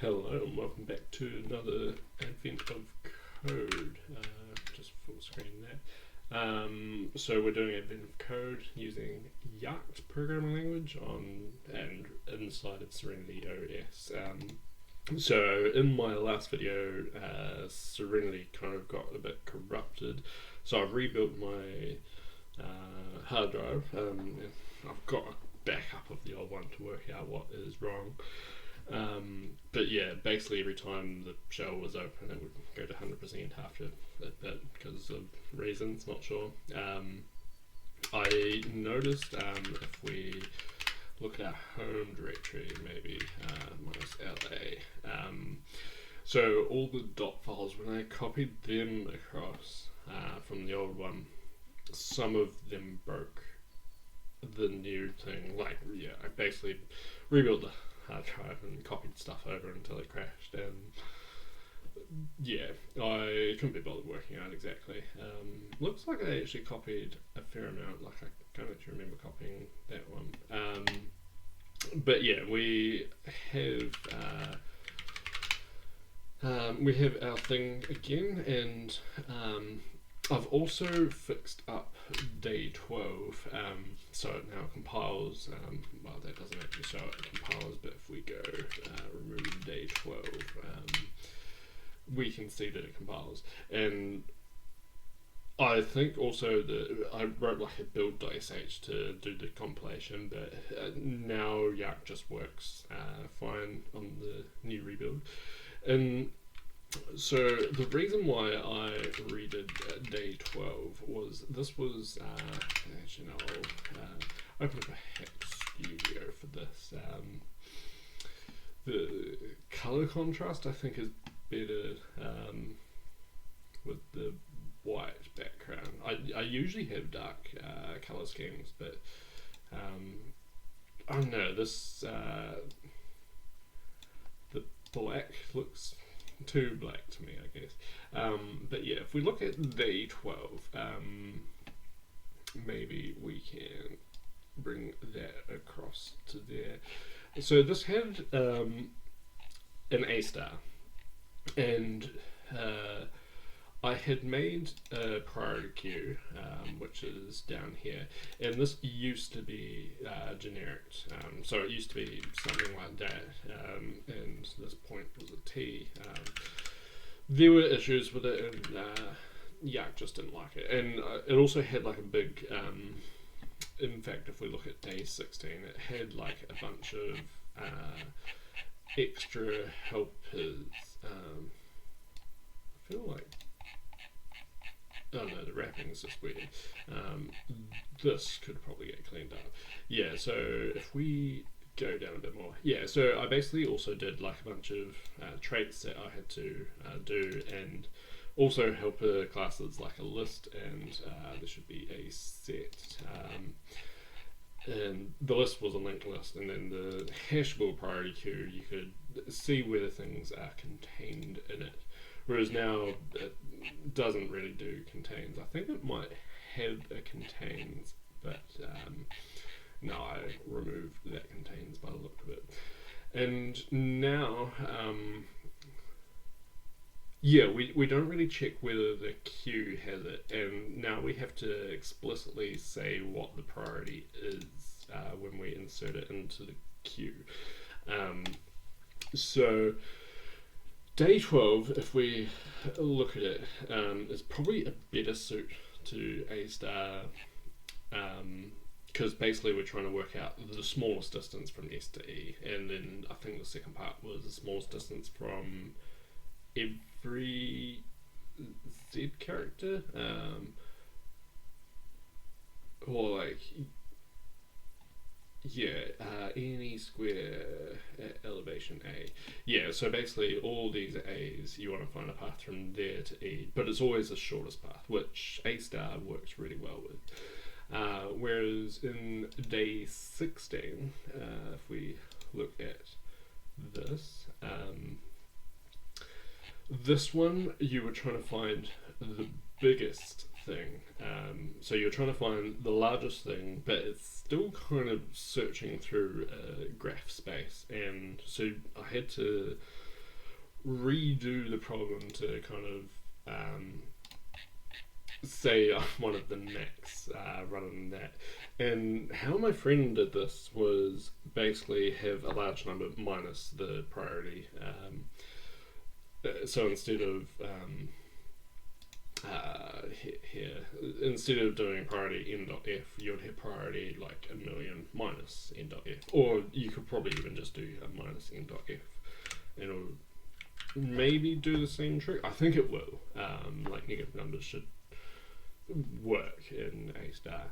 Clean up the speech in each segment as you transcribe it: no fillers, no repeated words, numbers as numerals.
Hello and welcome back to another advent of code. Just full screen there. So we're doing advent of code using jakt programming language and inside of SerenityOS. So in my last video, Serenity kind of got a bit corrupted. So I've rebuilt my hard drive. I've got a backup of the old one to work out what is wrong. But yeah, basically every time the shell was open, it would go to 100% after a bit because of reasons, not sure. I noticed if we look at our home directory, maybe -LA, so all the dot files, when I copied them across from the old one, some of them broke the new thing. Like, yeah, I basically rebuilt the hard drive and copied stuff over until it crashed, and yeah, I couldn't be bothered working out exactly. Looks like I actually copied a fair amount, like I can't actually remember copying that one. But yeah, we have our thing again, and I've also fixed up day 12, so it now compiles. Well, that doesn't actually show it compiles, but if we go remove day 12, we can see that it compiles. And I think also that I wrote like a build.sh to do the compilation, but now jakt just works fine on the new rebuild. And so the reason why I redid day 12 was this was actually no, I'll open up a Hack Studio for this. The color contrast I think is better with the white background. I usually have dark color schemes, but I don't know, this the black looks too black to me, I guess. But yeah, if we look at day 12, maybe we can bring that across to there. So this had an A star, and I had made a priority queue, which is down here, and this used to be generic, so it used to be something like that, and this point was a T. There were issues with it, and jakt just didn't like it, and it also had like a big, in fact, if we look at day 16, it had like a bunch of extra helpers. I feel like, oh no, the wrapping is just weird. This could probably get cleaned up. Yeah, so if we go down a bit more. Yeah, so I basically also did like a bunch of traits that I had to do, and also helper classes like a list, and there should be a set. And the list was a linked list, and then the hashable priority queue, you could see whether things are contained in it. Whereas now it doesn't really do contains. I think it might have a contains, but no, I removed that contains by the look of it. And now, yeah, we don't really check whether the queue has it, and now we have to explicitly say what the priority is when we insert it into the queue. So day 12, if we look at it, is probably a better suit to A star, because basically we're trying to work out the smallest distance from S to E, and then I think the second part was the smallest distance from every Z character, or like, yeah, any square at elevation A. Yeah, so basically all these A's, you want to find a path from there to E, but it's always the shortest path, which A star works really well with. Whereas in day 16, if we look at this, this one, you were trying to find the biggest thing. So you're trying to find the largest thing, but it's still kind of searching through a graph space. And so I had to redo the problem to kind of say I wanted the max rather than that. And how my friend did this was basically have a large number minus the priority. So instead of here, instead of doing priority n.f, you'd have priority like a million minus n.f, or you could probably even just do a minus n.f, and it'll maybe do the same trick. I think it will. Like negative numbers should work in A star.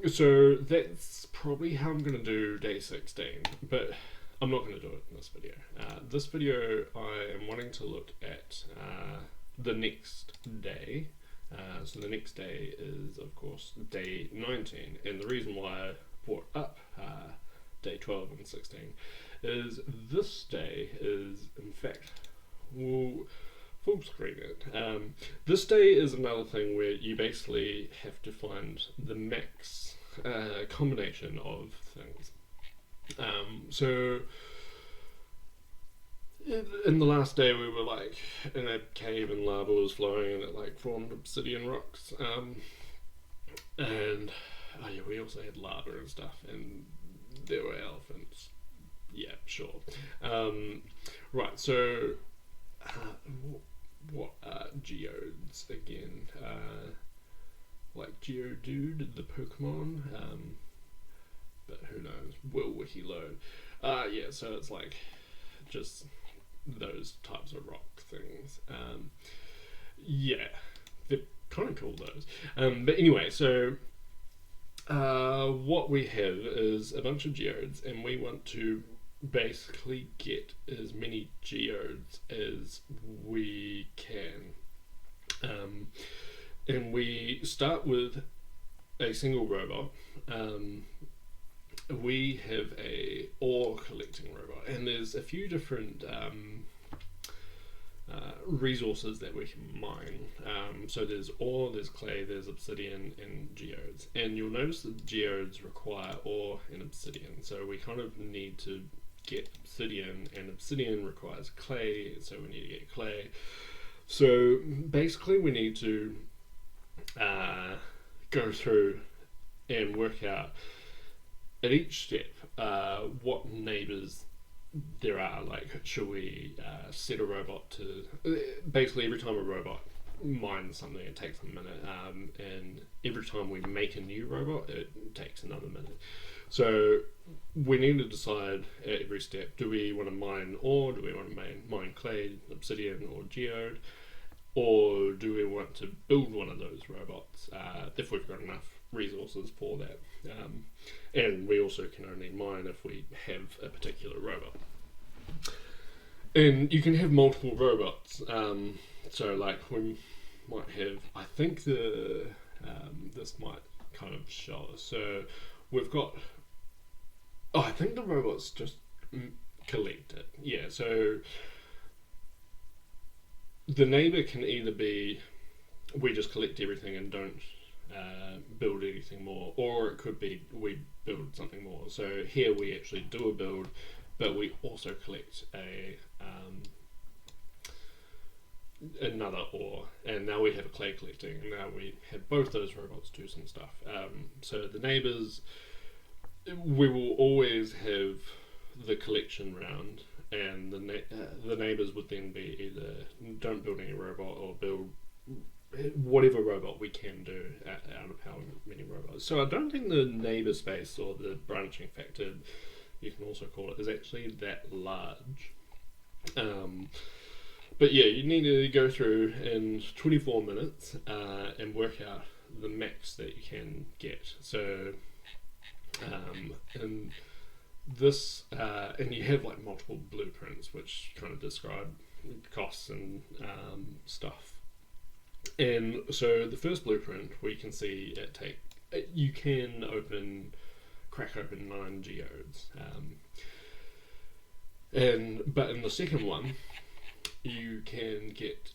So that's probably how I'm going to do day 16, but I'm not going to do it in this video. This video I am wanting to look at the next day. So the next day is of course day 19, and the reason why I brought up day 12 and 16 is this day is in fact, we'll full screen it. This day is another thing where you basically have to find the max combination of things. So in the last day we were like in a cave and lava was flowing and it like formed obsidian rocks, and oh yeah, we also had lava and stuff, and there were elephants. Yeah, sure. Right, so what are geodes again? Like Geodude, the Pokemon, but who knows? Will wiki load? Yeah, so it's like just those types of rock things. Yeah, they're kind of cool, those. But anyway, so what we have is a bunch of geodes, and we want to basically get as many geodes as we can. And we start with a single robot. We have a ore collecting robot, and there's a few different resources that we can mine. So there's ore, there's clay, there's obsidian, and geodes. And you'll notice that geodes require ore and obsidian, so we kind of need to get obsidian, and obsidian requires clay, so we need to get clay. So basically we need to go through and work out at each step what neighbours there are. Like, should we set a robot to basically every time a robot mines something it takes a minute, and every time we make a new robot it takes another minute. So we need to decide at every step, do we want to mine ore, do we want to mine clay, obsidian, or geode, or do we want to build one of those robots if we've got enough resources for that. And we also can only mine if we have a particular robot. And you can have multiple robots. So like we might have, I think this might kind of show us. So we've got, I think the robots just collect it. Yeah, so the neighbor can either be, we just collect everything and don't build anything more, or it could be we build something more. So here we actually do a build, but we also collect another ore, and now we have a clay collecting, and now we have both those robots do some stuff. So the neighbors, we will always have the collection round, and the neighbors would then be either don't build any robot or build whatever robot we can do out of how many robots. So I don't think the neighbor space, or the branching factor you can also call it, is actually that large. But yeah, you need to go through in 24 minutes and work out the max that you can get. So and this and you have like multiple blueprints which kind of describe costs and stuff. And so the first blueprint, we can see you can crack open 9 geodes, but in the second one you can get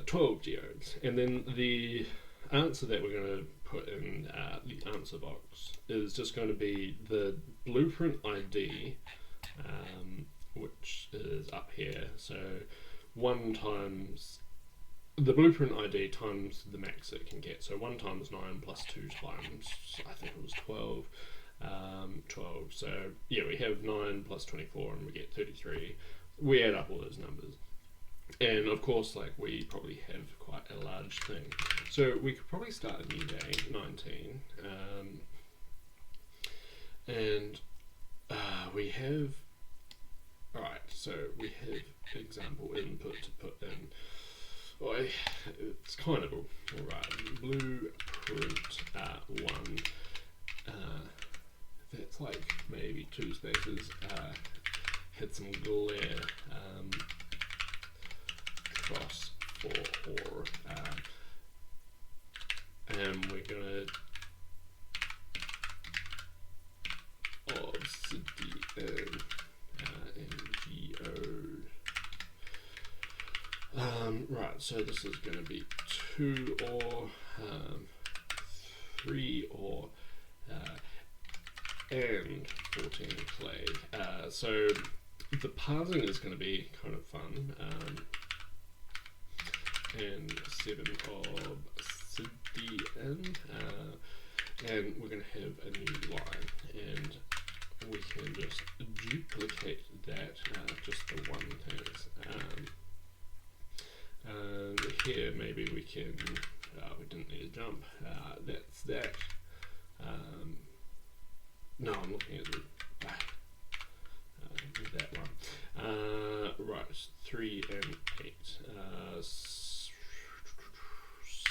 12 geodes, and then the answer that we're going to put in the answer box is just going to be the blueprint ID, which is up here. So 1 times the blueprint ID times the max it can get. So 1 times 9 plus 2 times, I think it was 12. 12. So yeah, we have 9 plus 24 and we get 33. We add up all those numbers. And of course, like, we probably have quite a large thing. So we could probably start a new day, 19. And we have, alright, so we have example input to put in. Well, it's kind of alright. Blueprint 1. That's like maybe 2 spaces. Had some glare. Cross for or. And we're gonna obsidian ngo. Right, so this is going to be 2 or 3 or and 14 clay. So the parsing is going to be kind of fun. And 7 obsidian. And we're going to have a new line. And we can just duplicate that, just the one thing. And here maybe we can, we didn't need a jump, that's that. No, I'm looking at that one. Right, 3 and 8.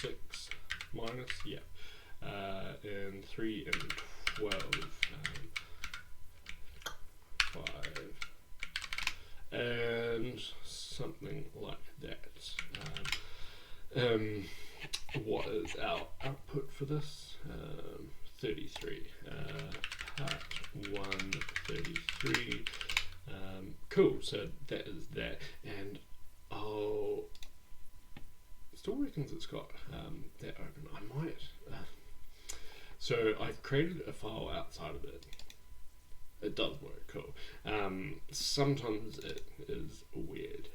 6 minus, yeah. And 3 and 12. 5. And something like that. What is our output for this? 33. Part 1, 33. Cool, so that is that. And still reckons it's got that open. I might. So I've created a file outside of it. It does work, cool. Sometimes it is weird.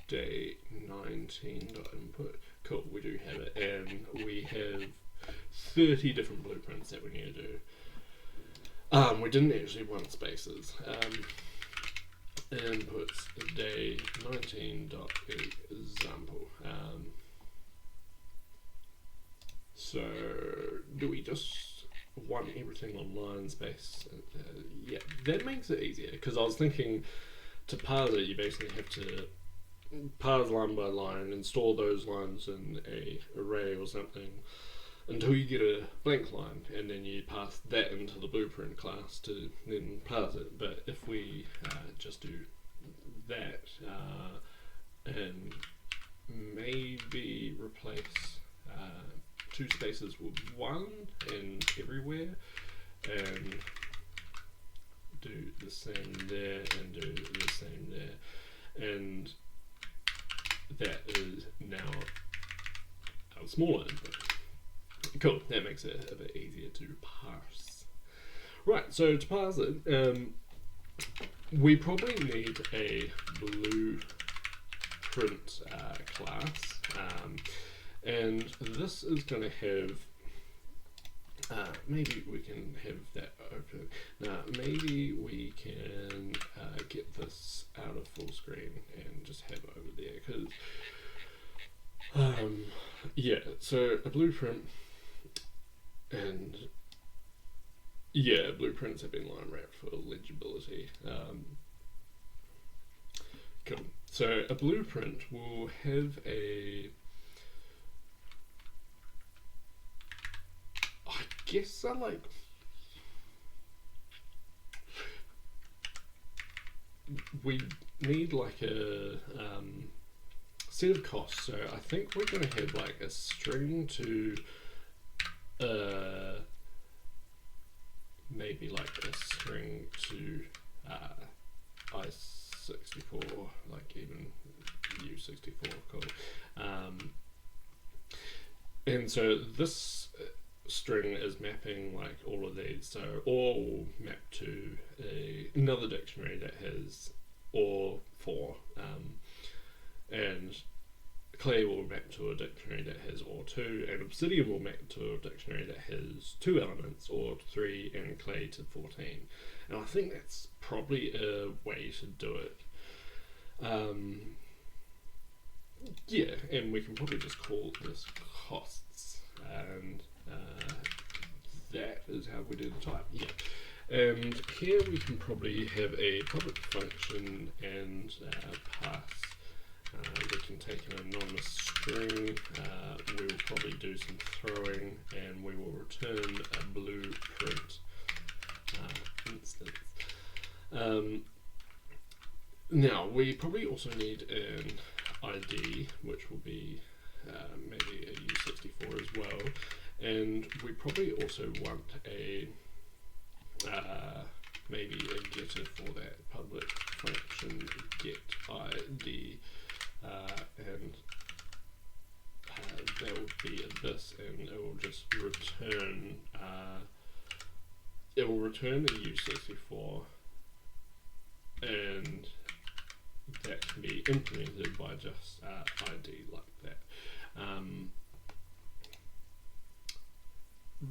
Day 19.input. Cool, we do have it. And we have 30 different blueprints that we need to do. We didn't actually want spaces. Inputs day 19.example. So do we just want everything on line space? Yeah, that makes it easier, because I was thinking to parse it, you basically have to parse line by line, install those lines in a array or something until you get a blank line, and then you pass that into the blueprint class to then parse it. But if we just do that and maybe replace 2 spaces with 1 and everywhere, and do the same there and do the same there, and that is now our smaller input. Cool, that makes it a bit easier to parse. Right, so to parse it, we probably need a blueprint class, and this is going to have, maybe we can have that open. Now, maybe we can get this out of full screen and just have it over there, because, yeah, so a blueprint, and yeah, blueprints have been line wrapped for legibility. Cool. So a blueprint will have a, I guess we need like a set of costs. So I think we're going to have like a string to maybe like a string to i64, like even u64, cool. And so this string is mapping like all of these, so all map to another dictionary that has or 4, and clay will map to a dictionary that has or 2, and obsidian will map to a dictionary that has 2 elements or 3, and clay to 14. And I think that's probably a way to do it. Yeah, and we can probably just call this costs, and that is how we do the type. Yeah. And here we can probably have a public function and pass. We can take an anonymous string, we will probably do some throwing, and we will return a blueprint instance. Now, we probably also need an ID, which will be maybe a U64 as well, and we probably also want a maybe a getter for that public function get ID, and that will be this, and it will just return a U64, and that can be implemented by just ID like that.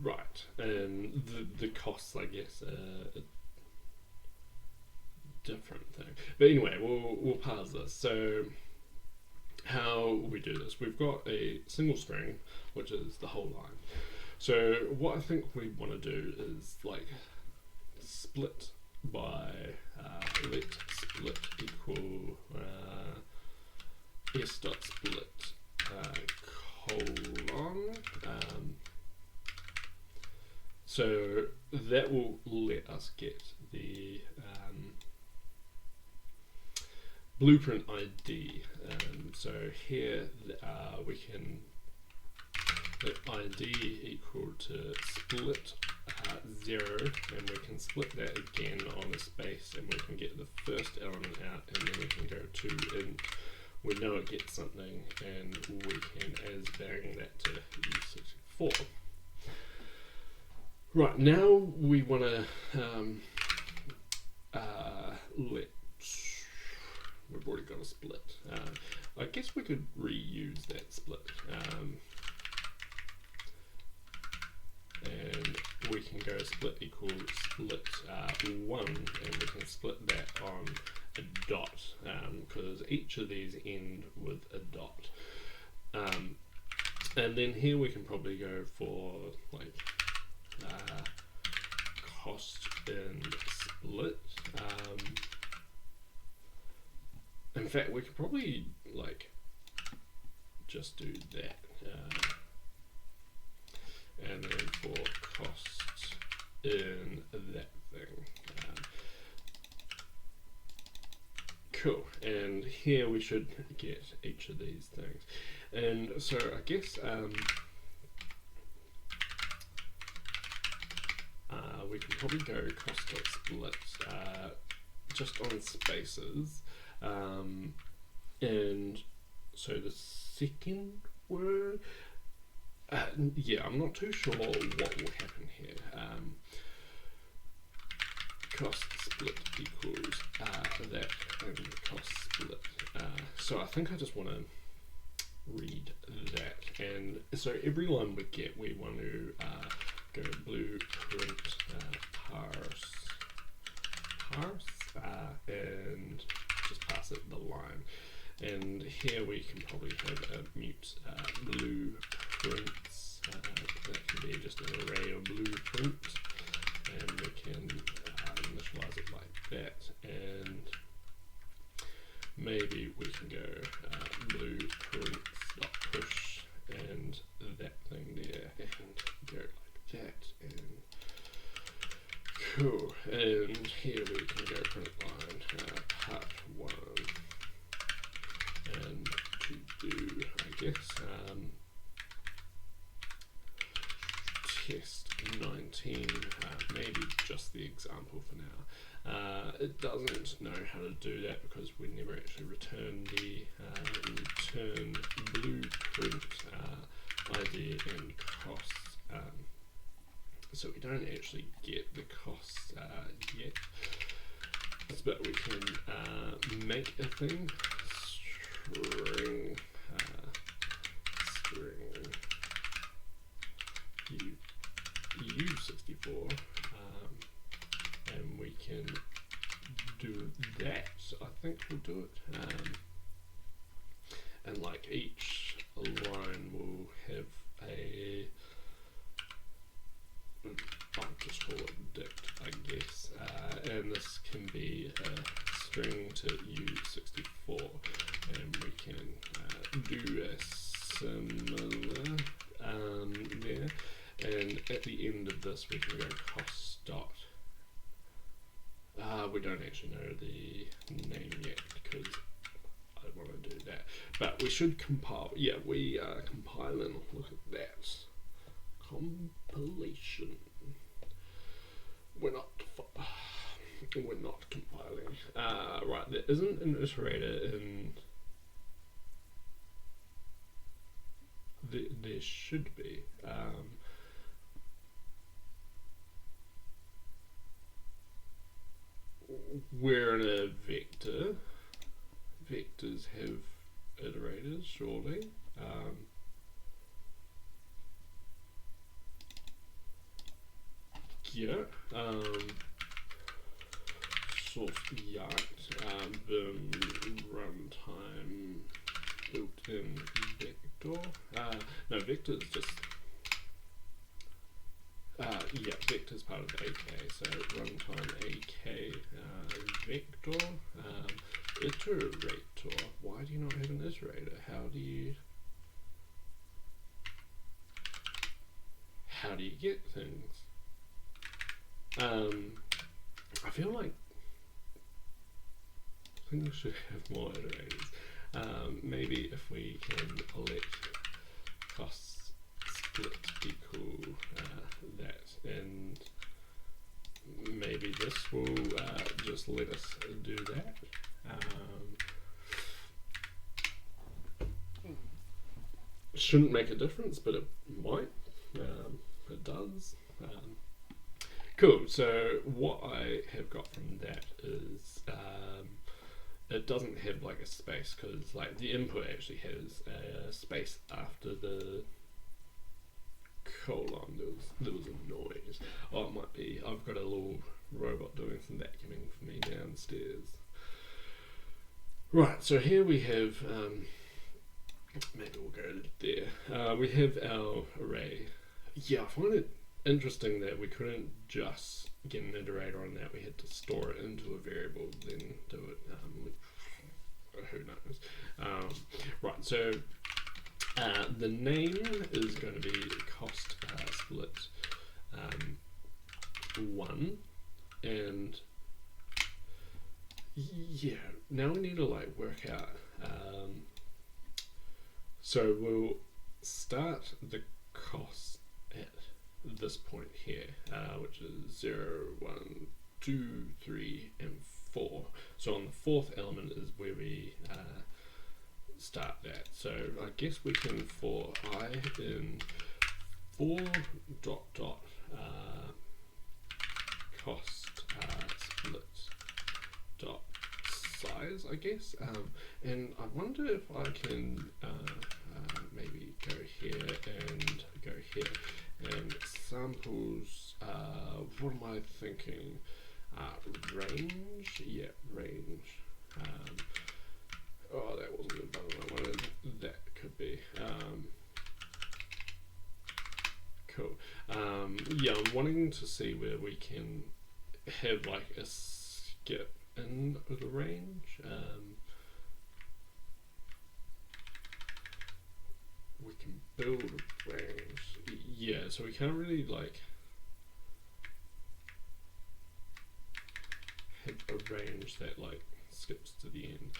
Right, and the costs, I guess, are a different thing. But anyway, we'll pause this. So how we do this, we've got a single string, which is the whole line. So what I think we want to do is like split by let split equal s dot split colon. So that will let us get the blueprint ID. So here we can let ID equal to split 0, and we can split that again on a space, and we can get the first element out, and then we can go to int. We know it gets something, and we can as bang that to U64. Right, now we want to let, we've already got a split. I guess we could reuse that split. And we can go split equals split 1, and we can split that on a dot, because each of these end with a dot. And then here we can probably go for like cost and split. In fact, we could probably like just do that. And then for costs in that thing. Cool, and here we should get each of these things. And so I guess we can probably go cost.split just on spaces. And so the second word, yeah, I'm not too sure what will happen here. Cost split equals that, and cost split. So I think I just want to read that, and so every line we get, we want to go blueprint parse, and just pass it the line. And here we can probably have a mute blueprints. That can be just an array of blueprints, and we can initialize it like that. And maybe we can go blueprints.push and that thing there, and go like that. And cool. And here we can go print line part 1. And to do, I guess, test 19, maybe just the example for now. It doesn't know how to do that because we never actually return the return blueprint ID and costs. So we don't actually get the costs yet. But we can make a thing, string u64, and we can do that. I think we'll do it, and like each line will have a, I'll just call it dict, I guess, and this can be a string to u64, and we can do a similar there, and at the end of this we can go cost dot. We don't actually know the name yet because I want to do that, but we should compile. Yeah, we are compiling. Look at that compilation. We're not compiling. Right, there isn't an iterator in. There should be. We're in a vector. Vectors have iterators, surely. Yeah. Source jakt. Vim runtime built-in vector. No, vector is just. Yeah, vector is part of AK, so runtime AK vector iterator. Why do you not have an iterator? How do you get things? I feel like things should have more iterators. Maybe if we can let cost split equal that, and maybe this will just let us do that. Shouldn't make a difference, but it might. It does. Cool. So what I have got from that is it doesn't have like a space, because like the input actually has a space after the colon. There was a noise. Oh, it might be. I've got a little robot doing some vacuuming for me downstairs. Right. So here we have. Maybe we'll go there. We have our array. Yeah, I find it interesting that we couldn't just get an iterator on that. We had to store it into a variable, then do it. Who knows? Right, so the name is going to be cost split 1, and yeah, now we need to like work out. So we'll start the cost at this point here, which is 0, 1, 2, 3, and 4. So on the fourth element is where we start that. So I guess we can for I in 4 dot dot cost split dot size, I guess. And I wonder if I can maybe go here and go here. And samples, what am I thinking? Range? Yeah, range. Oh, that wasn't the button I wanted. That could be. Cool. Yeah, I'm wanting to see where we can have like a skip in the range. We can build a range. Yeah, so we can't really like have a range that like skips to the end.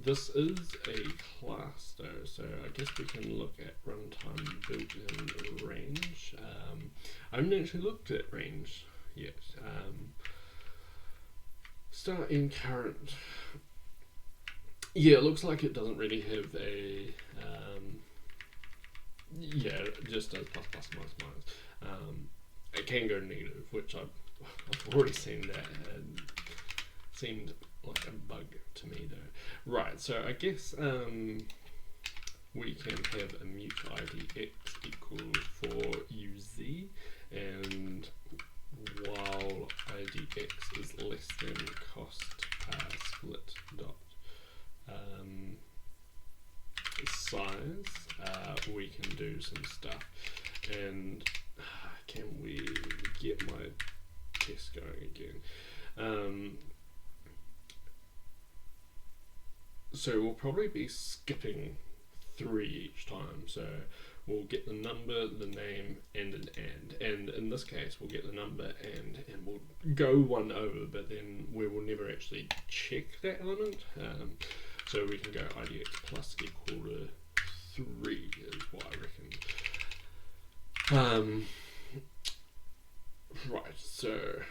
This is a class though, so I guess we can look at runtime built-in range. I haven't actually looked at range yet. Start in current. Yeah, it looks like it doesn't really have a yeah, it just does plus plus minus minus. It can go negative, which I've already seen that, and seemed like a bug to me Right, so I guess we can have a mute IDX equal for UZ, and while IDX is less than cost split dot size, we can do some stuff. And can we get my test going again? So we'll probably be skipping 3 each time. So we'll get the number, the name, and an and in this case we'll get the number and we'll go one over, but then we will never actually check that element. So we can go IDX plus equal to 3 is what I reckon. Right, so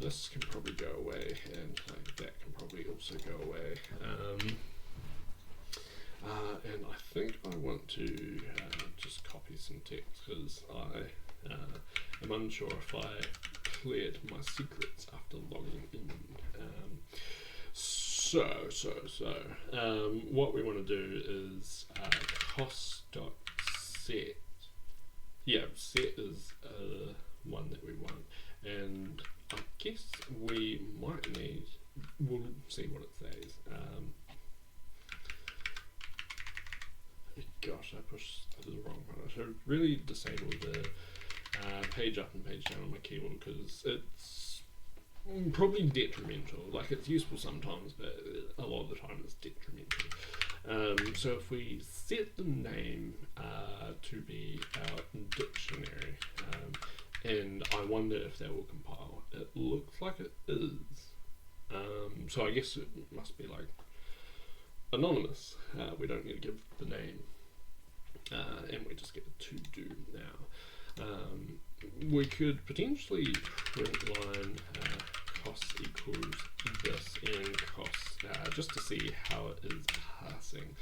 this can probably go away, and like that can probably also go away. And I think I want to just copy some text because I am unsure if I cleared my secrets after logging in. What we want to do is cost.set. Yeah, set is one that we want, and I guess we might need, we'll see what it says. Gosh, I pushed the wrong one. I should really disable the page up and page down on my keyboard because it's probably detrimental. Like, it's useful sometimes, but a lot of the time it's detrimental. So if we set the name to be our dictionary, and I wonder if that will compile. It looks like it is. So I guess it must be like anonymous. We don't need to give the name. And we just get a to do now. We could potentially print line cost equals this and cost just to see how it is passing.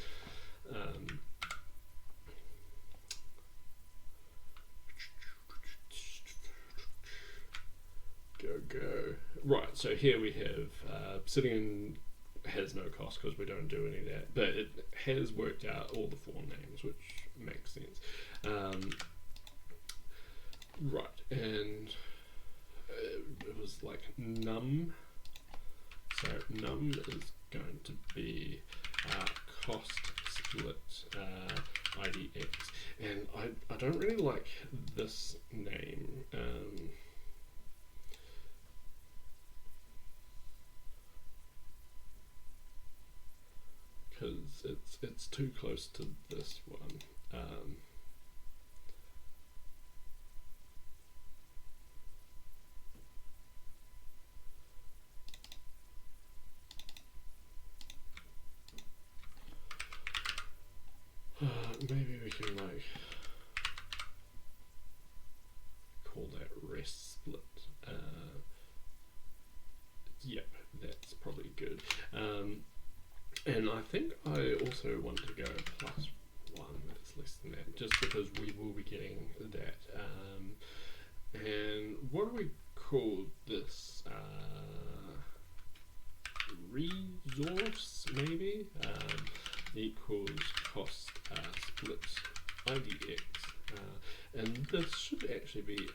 Go. Right, so here we have sitting has no cost because we don't do any of that, but it has worked out all the 4 names, which makes sense. Right, and it was like num, so num is going to be cost split IDX, and I don't really like this name. Because it's too close to this one. Maybe we can like call that rest split. Yep, that's probably good. And I think I also want to go plus 1 that's less than that, just because we will be getting that. And what do we call this? Resource, maybe? Equals cost split IDX. And this should actually be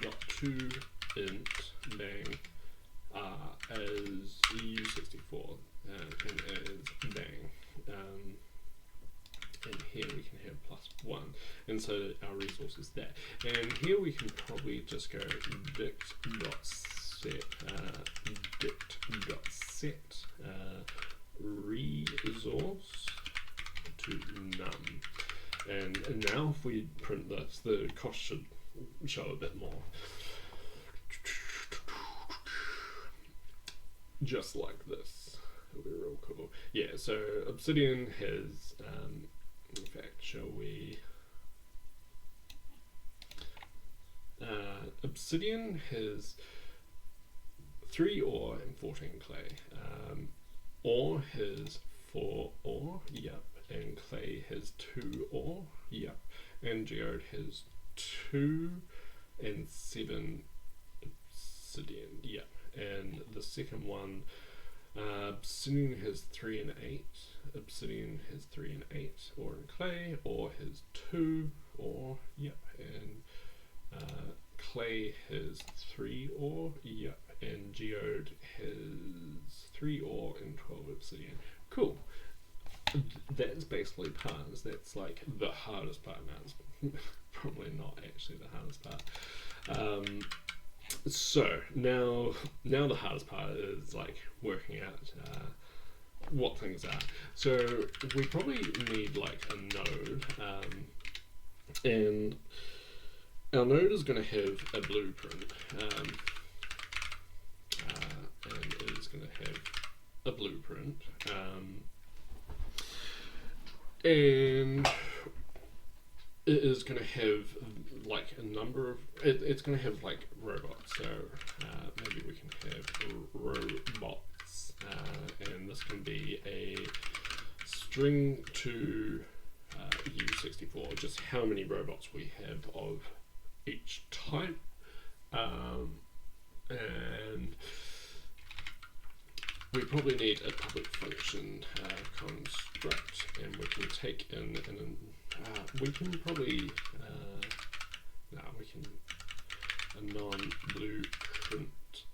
got to int bang as EU64 and as bang, and here we can have plus 1, and so our resource is that. And here we can probably just go dict.set resource to num, and now if we print this, the cost should show a bit more. Just like this. It'll be real cool. Yeah, so Obsidian has, in fact, shall we? Obsidian has 3 ore and 14 clay. Ore has 4 ore, yep, and clay has 2 ore, yep, and geode has 2 and 7 obsidian, yep. and the second one, obsidian has 3 and 8. Obsidian has 3 and 8, or in clay, or has 2, or and clay has 3 ore, and geode has 3 ore and 12 obsidian. Cool. That's basically parts. That's like the hardest part. Now it's probably not actually the hardest part. So now the hardest part is like working out what things are. So we probably need like a node, and our node is going to have a blueprint, and it is going to have a blueprint, and it is going to have like a number of, it's going to have like robots, so maybe we can have robots, and this can be a string to U64, just how many robots we have of each type, and we probably need a public function construct, and we can take in we can probably we can a non-blueprint.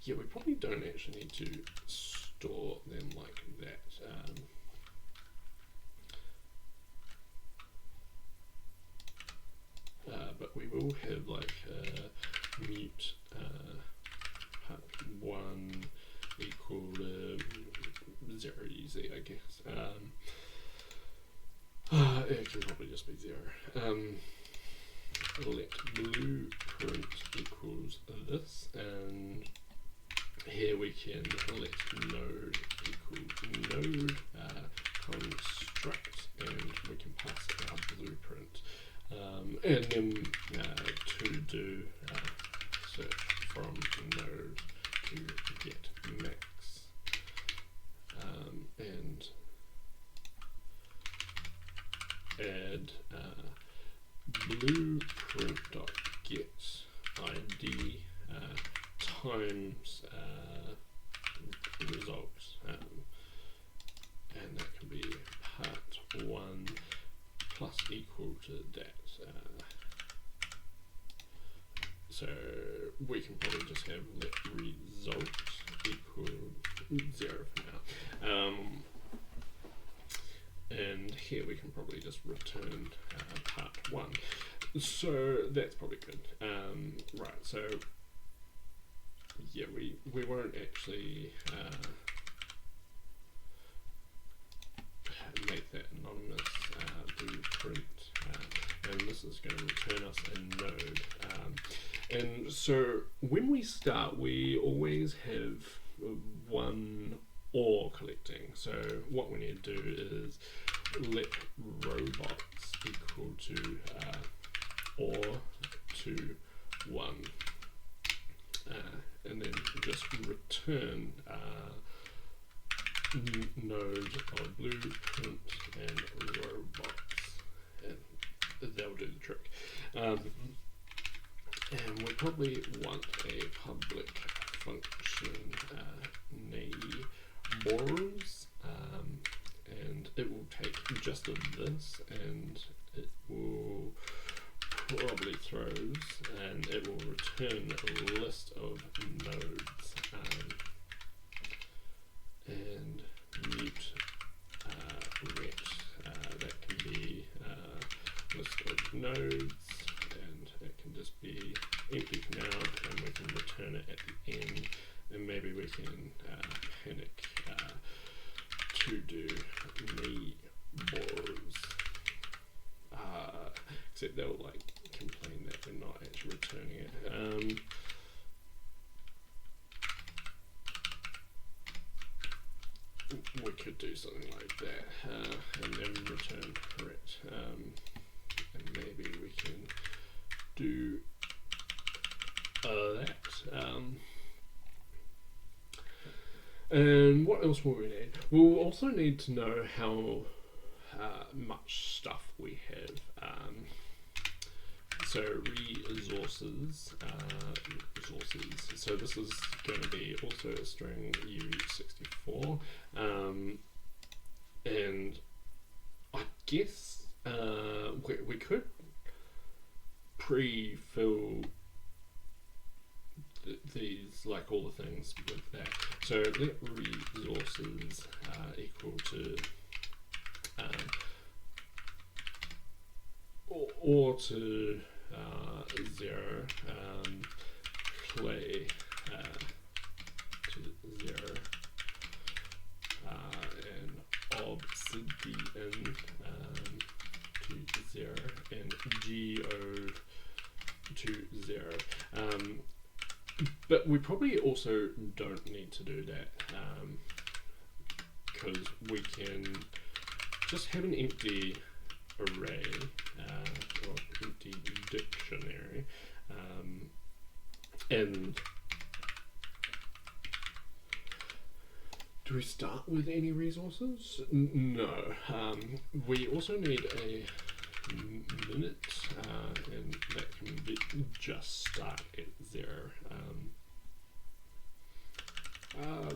Yeah, we probably don't actually need to store them like that. But we will have like mute one equal to 0 easy, I guess. It can probably just be 0. Let blueprint equals this, and here we can let node equal node construct, and we can pass our blueprint, and then to do search from node to get max, and add blueprint.get id times results, and that can be part 1 plus equal to that. So we can probably just have let results equal 0 for now. And here we can probably just return part 1. So that's probably good. Right, so yeah, we won't actually make that anonymous blueprint, and this is going to return us a node. And so when we start, we always have one ore collecting. So what we need to do is let robots equal to ore to 1, and then just return node of blueprint and robots, and they'll do the trick. And we probably want a public function neighbors, and it will take just of this, and it will probably throws, and it will return a list of nodes, and mute ret, that can be list of nodes, and it can just be empty for now, and we can return it at the end, and maybe we can panic to do neighbors, except they'll like complain that we're not actually returning it. We could do something like that, and then return ret, and maybe we can do that. And what else will we need? We'll also need to know how much stuff we have. So resources, so this is going to be also a string U64, and I guess we could pre-fill these, like all the things with that. So let resources equal to or to 0, play to 0, and obsidian to 0, and geo to 0. But we probably also don't need to do that, because we can just have an empty array or empty dictionary, and do we start with any resources? No. We also need a minute, and that can be just start at 0.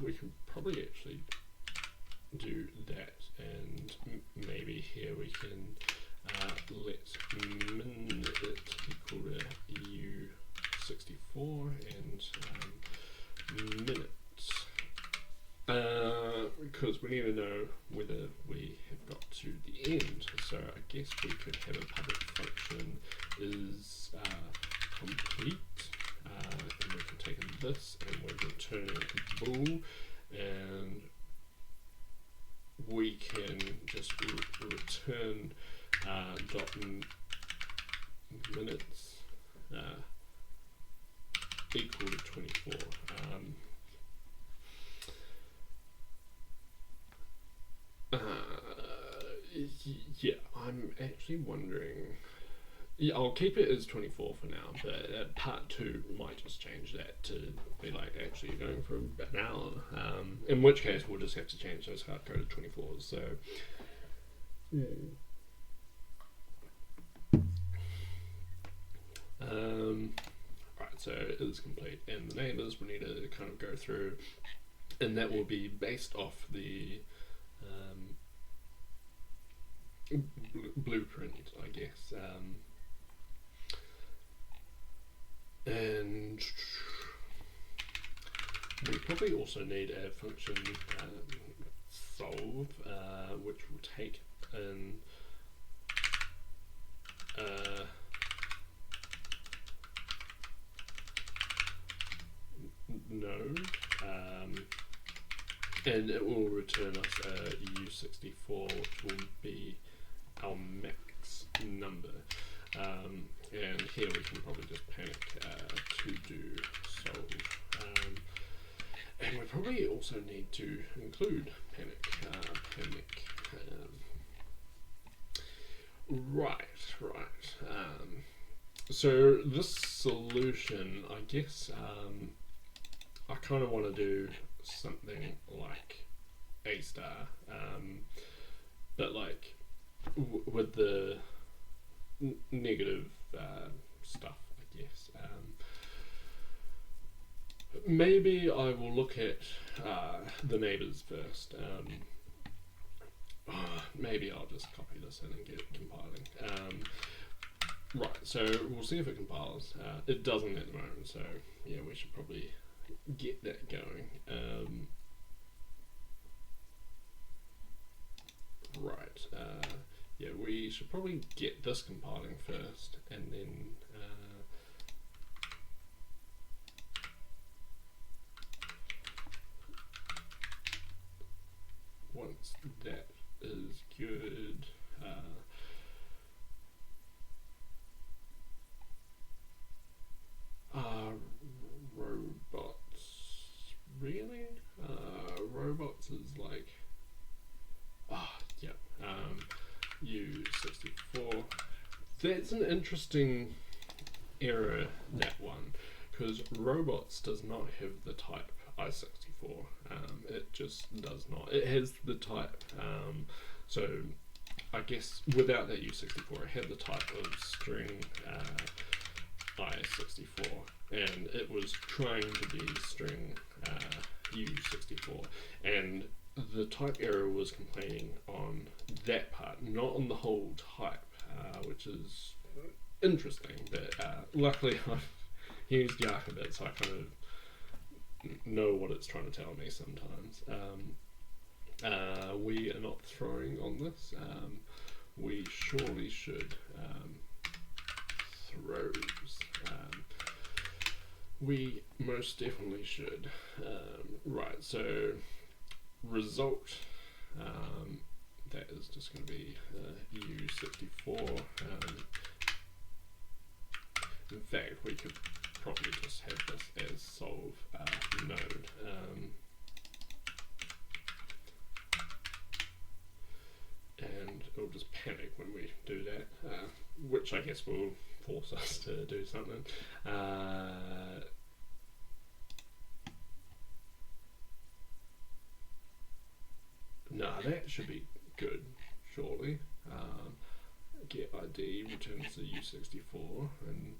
We could probably actually do that, and maybe here we can let minute equal to U64 and minutes, because we need to know whether we have got to the end. So I guess we could have a public function is complete, and we can take this and we're returning a bool, and we can just return dot minutes equal to 24. Yeah, I'm actually wondering. Yeah, I'll keep it as 24 for now, but part 2 might just change that to be like actually going for an hour. In which case, we'll just have to change those hard-coded 24s. So. Right, so it is complete, and the neighbors we need to kind of go through, and that will be based off the blueprint, I guess. And we probably also need a function solve, which will take in node, and it will return us a U64, which will be our max number. And here we can probably just panic to do solve. And we probably also need to include panic. Right. So this solution, I guess, I kind of want to do something like A star, but like with the negative stuff, I guess. Maybe I will look at the neighbors first. Maybe I'll just copy this in and get it compiling. Right, so we'll see if it compiles. It doesn't at the moment, so yeah, we should probably get that going. Right, yeah, we should probably get this compiling first, and then once that is good, robots, really? Robots is like, yeah, U64. That's an interesting error, that one, because robots does not have the type i64. It just does not. It has the type, so I guess without that U64, it had the type of string I64, and it was trying to be string U64, and the type error was complaining on that part, not on the whole type, which is interesting. But luckily I've used jakt a bit, so I kind of know what it's trying to tell me sometimes. We are not throwing on this. We surely should. Throws. We most definitely should. Right, so result. That is just going to be U64. In fact, we could probably just have this as solve node. And it'll just panic when we do that, which I guess will force us to do something. Nah, that should be good, surely. Get ID returns the U64, and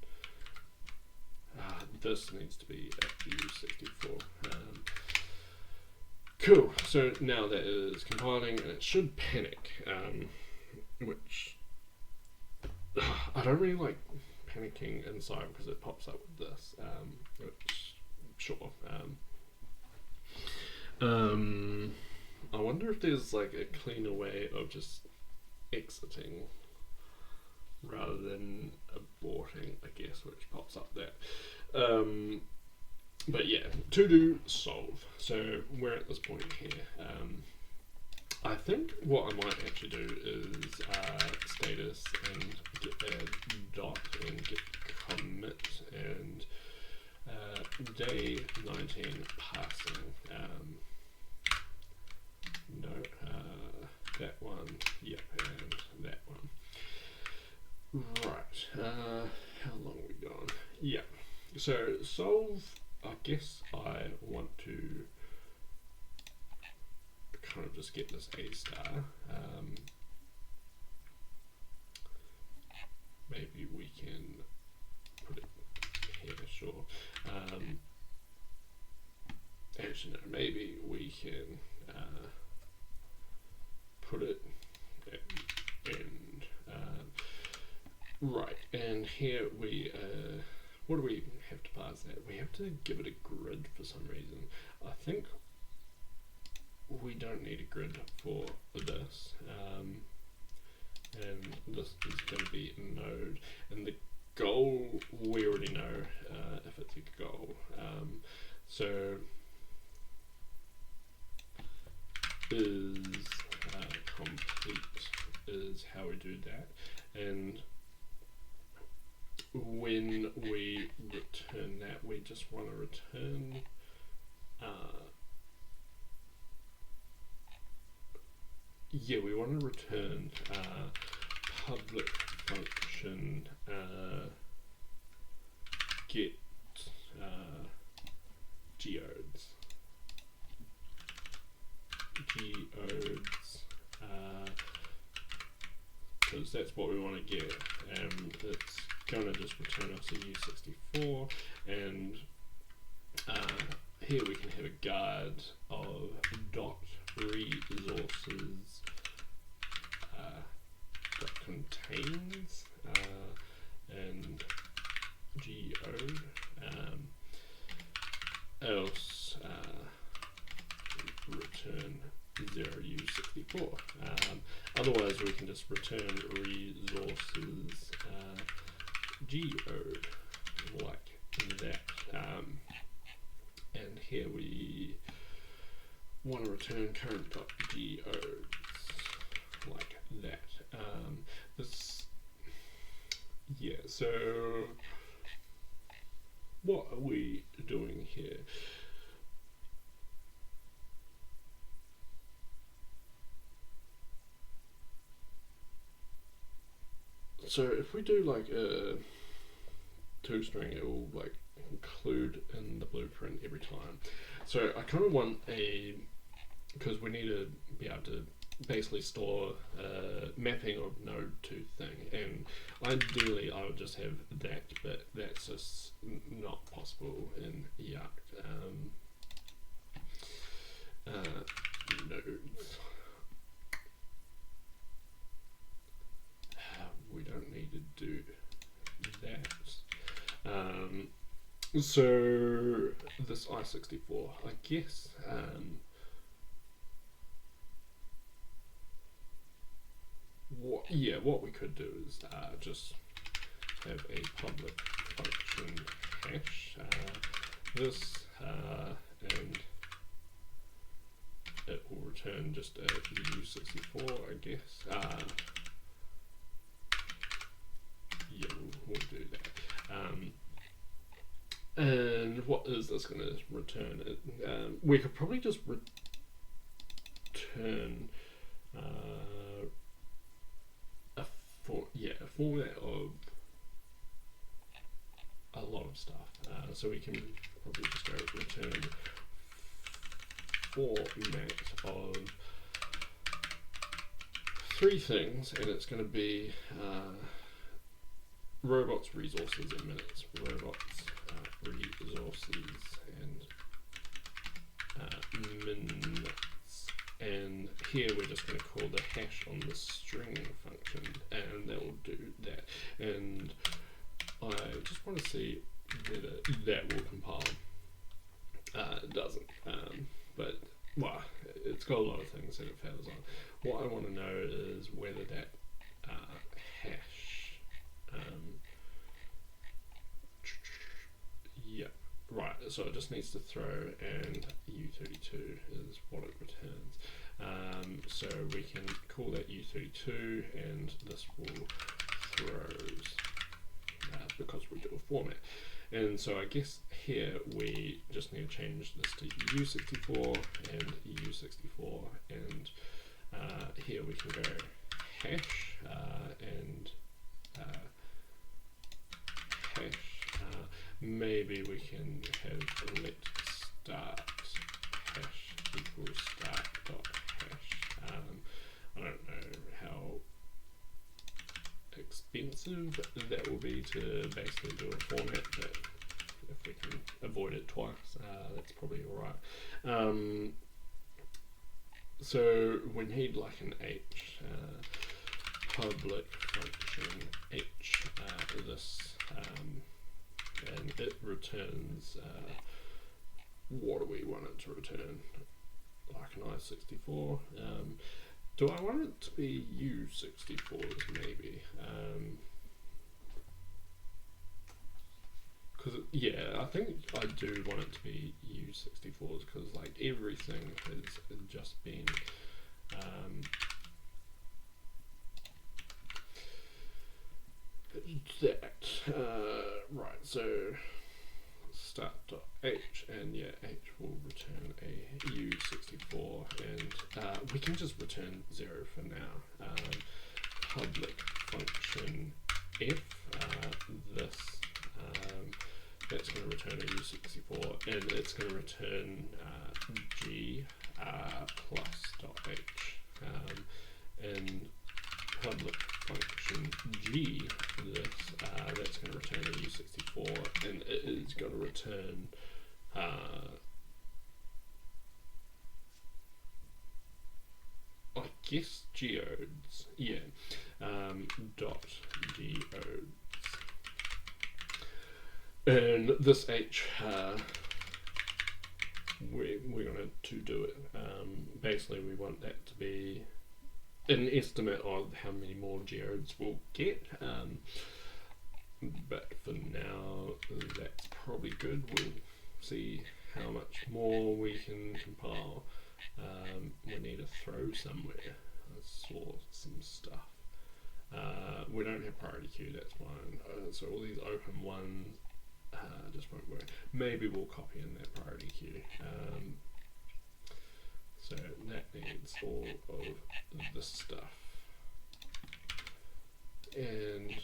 this needs to be at U64. Cool, so now that is compiling and it should panic, which I don't really like panicking inside because it pops up with this, which, sure. I wonder if there's like a cleaner way of just exiting rather than aborting, I guess, which pops up there. But yeah, to do solve. So we're at this point here. I think what I might actually do is status and get add dot and get commit and day 19 passing. No, that one, yep, and that one. Right, how long have we gone? Yeah, so solve. I guess I want to kind of just get this A star. Maybe we can put it here, sure. Actually, no, maybe we can put it at end. Right, and here we what do we have to pass that? We have to give it a grid for some reason. I think we don't need a grid for this. And this is going to be a node. And the goal, we already know if it's a goal. So is complete is how we do that. And when we return that, we just want to return we want to return public function get geodes because that's what we want to get, and it's going to just return us a U64, and here we can have a guard of dot resources that contains and geode else return 0u64. Otherwise we can just return resources geode like that. And here we want to return current.geodes like that. This, yeah, so what are we doing here? So if we do like a toString, it will like include in the blueprint every time. So I kind of want a, because we need to be able to basically store mapping of node to thing, and ideally I would just have that, but that's just not possible in jakt. Nodes. We don't need to do that. So this I64, I guess. What we could do is just have a public function hash this, and it will return just a u64, I guess. Yeah, we'll do that. And what is this going to return? We could probably just return a format of a lot of stuff. So we can probably just go return format of 3 things, and it's going to be robots, resources, and minutes. Robots, resources, and minutes. And here we're just going to call the hash on the string function, and that will do that. And I just want to see whether that will compile. It doesn't, but well, it's got a lot of things that it fails on. What I want to know is whether that hash, yeah, right. So it just needs to throw, and u32 is what it returns. So we can call that u32, and this will throws because we do a format. And so I guess here we just need to change this to u64 and u64, and here we can go hash and hash. Maybe we can have let start hash equals start dot hash. I don't know how expensive that will be to basically do a format, but if we can avoid it twice, that's probably alright. So we need like an h, public function h, this, and it returns, what do we want it to return? Like an I64. Do I want it to be U64s maybe? Because yeah, I think I do want it to be U64s, because like everything has just been that. Right, so start.h, and yeah, h will return a u64, and we can just return 0 for now. Public function f, this, that's going to return a u64, and it's going to return g plus dot h, and public function g, this, that's going to return a u64, and it is going to return I guess geodes, yeah, dot geodes, and this h, we're going to do it. Basically we want that to be an estimate of how many more geodes we'll get, but for now that's probably good. We'll see how much more we can compile. We need to throw somewhere. Let's store some stuff. We don't have priority queue, that's fine. So all these open ones just won't work. Maybe we'll copy in that priority queue. So that needs all of this stuff, and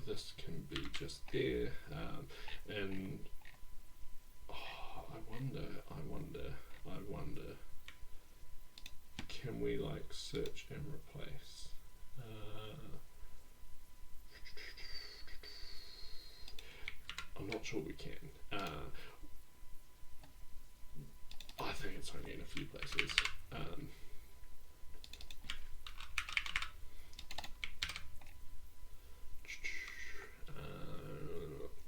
this can be just there, and I wonder sure we can. I think it's only in a few places.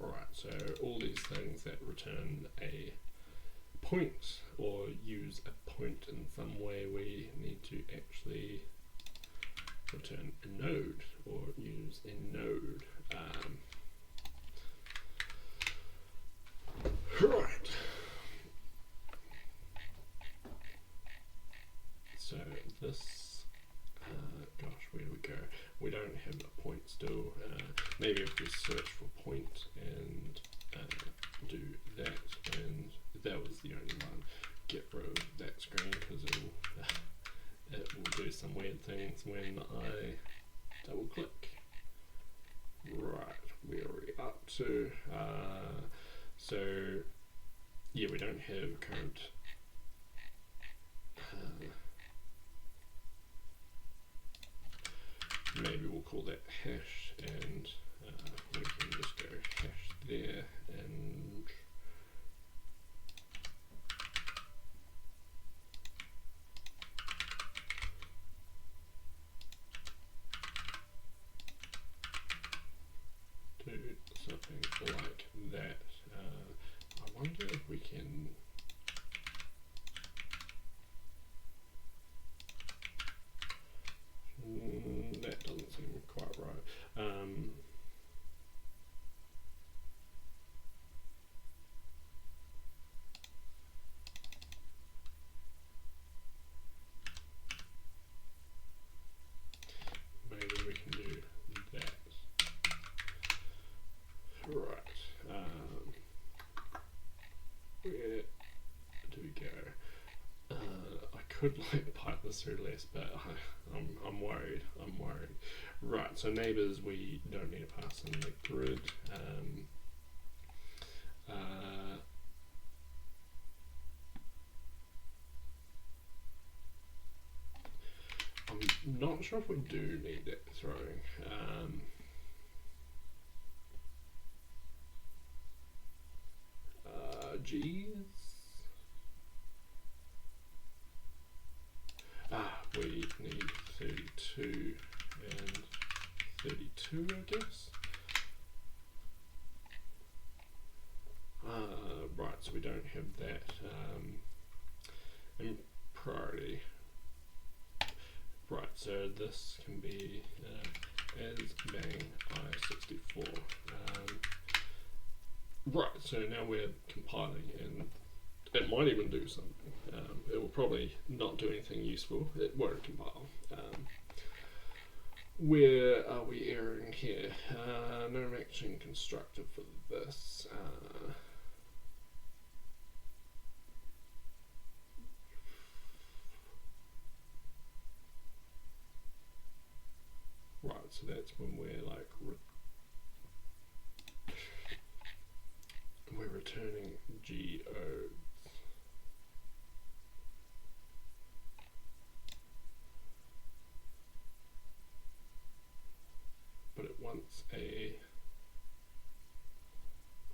Alright, so all these things that return a point or use a point in some way, we need to actually return a node or use a node. Right. So this, gosh, where do we go? We don't have a point still. Maybe if we search for point and do that, and that was the only one. Get rid of that screen because it will do some weird things when I double click. Right, where are we up to? So yeah, we don't have current maybe we'll call that hash, and we can just go hash there and do something like that. I wonder if we can that doesn't seem quite right. Maybe we can do that. Right. Where do we go? I could like pipe this through less, but I'm worried. Right. So neighbors, we don't need to pass in the grid. I'm not sure if we do need that throwing. G's. We need 32 and 32, I guess. Right, so we don't have that in priority. Right, so this can be as bang I64. Right, so now we're compiling, and it might even do something. It will probably not do anything useful. It won't compile. Where are we erroring here? No matching constructor for this. Right, so that's when we're like we're returning GO. But it wants a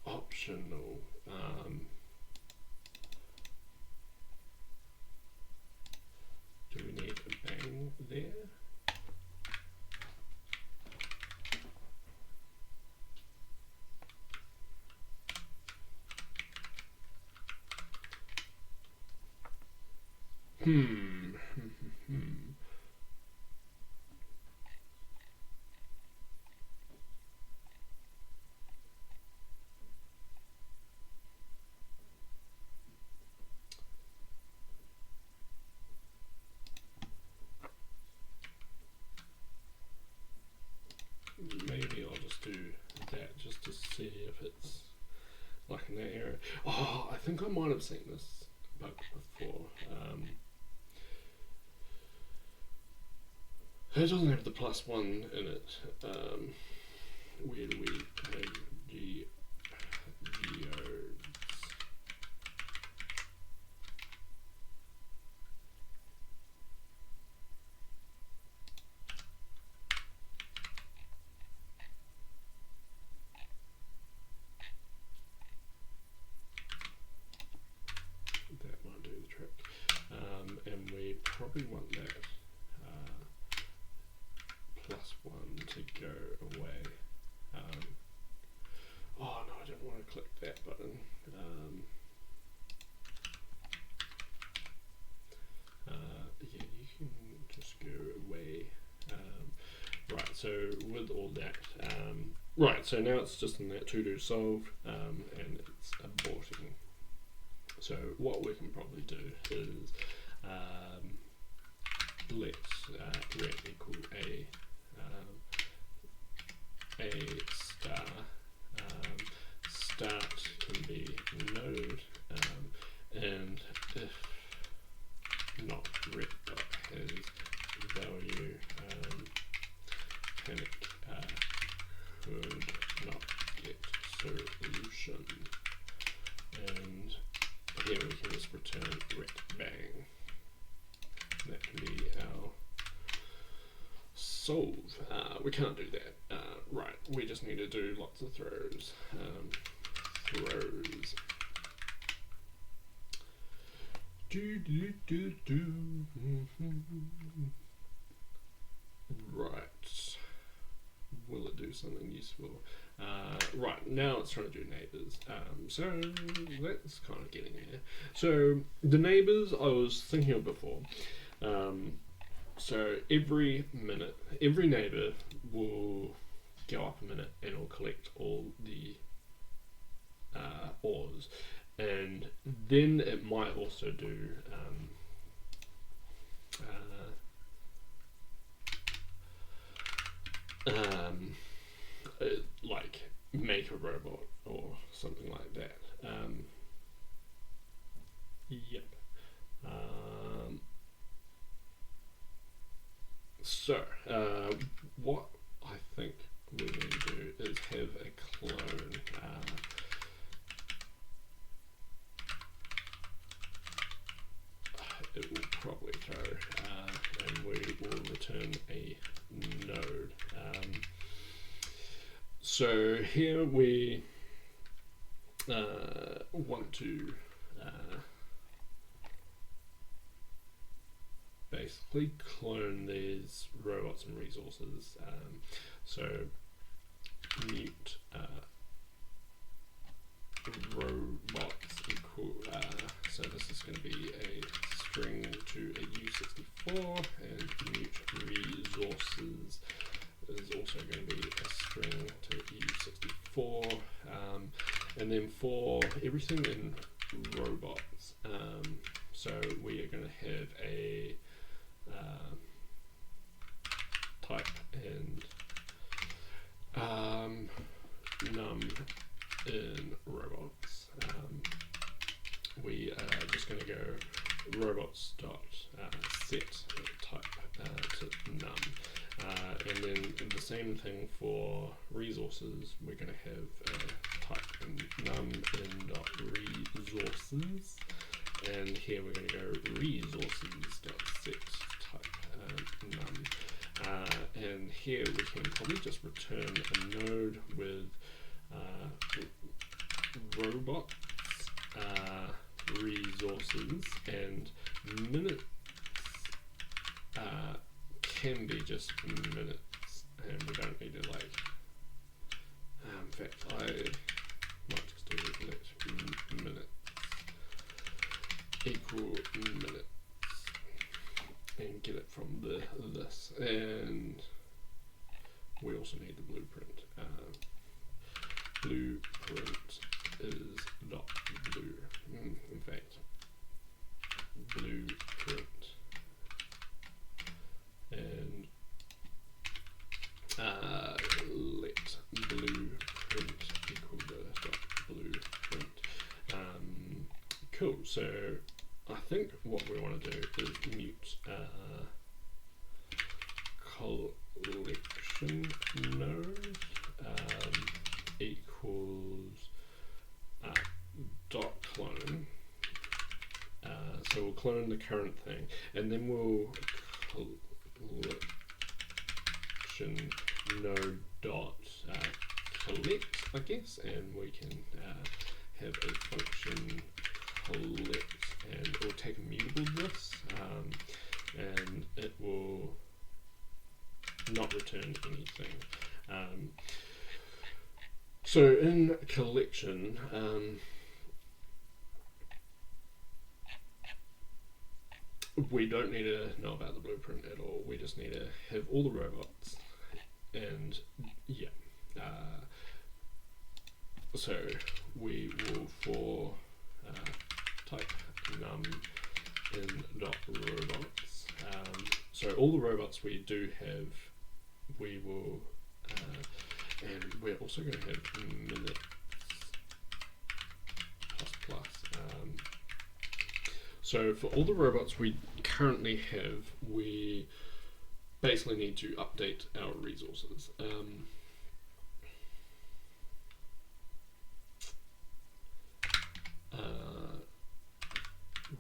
optional do we need a bang there? Maybe I'll just do that just to see if it's like in that area. Oh, I think I might have seen this bug before. It doesn't have the +1 in it. Where do we have geodes? probably want that +1 to go away. Oh no, I don't want to click that button. Yeah, you can just go away. Right, so with all that, right, so now it's just in that to-do solved, and it's aborting. So what we can probably do is let ret equal a star. Start can be node, and if not ret dot has value, panic could not get solution, and here we can just return ret bang. That can be our solve. We can't do that. Right, we just need to do lots of throws. Throws. Right. Will it do something useful? Right, now it's trying to do neighbors. So that's kind of getting there. So the neighbors I was thinking of before. So every minute, every neighbor will go up a minute and it'll collect all the ores, and then it might also do like make a robot or something like that. Yep. So what I think we're going to do is have a clone. It will probably throw, and we will return a node. So here we want to basically clone these robots and resources. So mute robots equal, so this is going to be a string to a U64, and mute resources is also going to be a string to U64, and then for everything in robots, so we are going to have a type and num in robots. We are just going to go robots dot set type to num, and then the same thing for resources. We're going to have type num in dot resources, and here we're going to go resources dot set type num, and here we can probably just return a node with robots resources, and minutes can be just minutes, and we don't need to like in fact I might just do let minutes equal minutes and get it from this, and we also need the blueprint. Blueprint is dot blue. In fact, blueprint, and let blueprint equal the dot blueprint. Cool. So I think what we want to do is mute collection node equals dot clone. So we'll clone the current thing, and then we'll collection node dot collect, I guess, and we can have a function collect, and it will take a mutable this. thing. So in collection, we don't need to know about the blueprint at all. We just need to have all the robots, and yeah. So we will for type num in dot robots. So all the robots we do have, we will, and we're also going to have minutes plus. So for all the robots we currently have, we basically need to update our resources.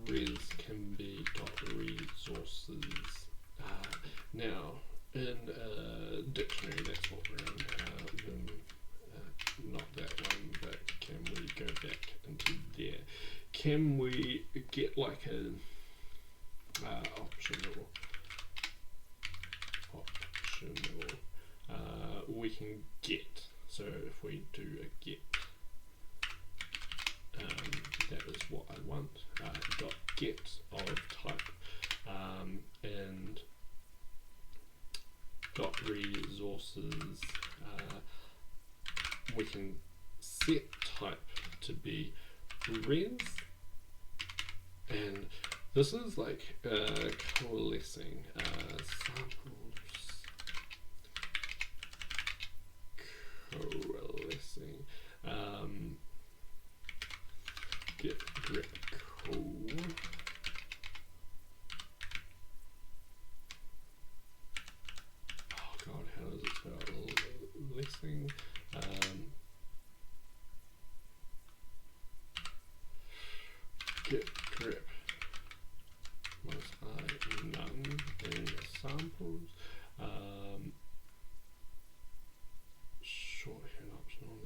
Res can be dot resources. Now in dictionary, that's what we're in. Not that one, but can we go back into there? Can we get like a optional? We can get. So if we do a get, that is what I want. Dot get of type and dot resources. We can set type to be res, and this is like coalescing samples. Coalescing. Get grep cool. Oh god, how does it spell listing? Get grep minus I none in samples. Shorthand optional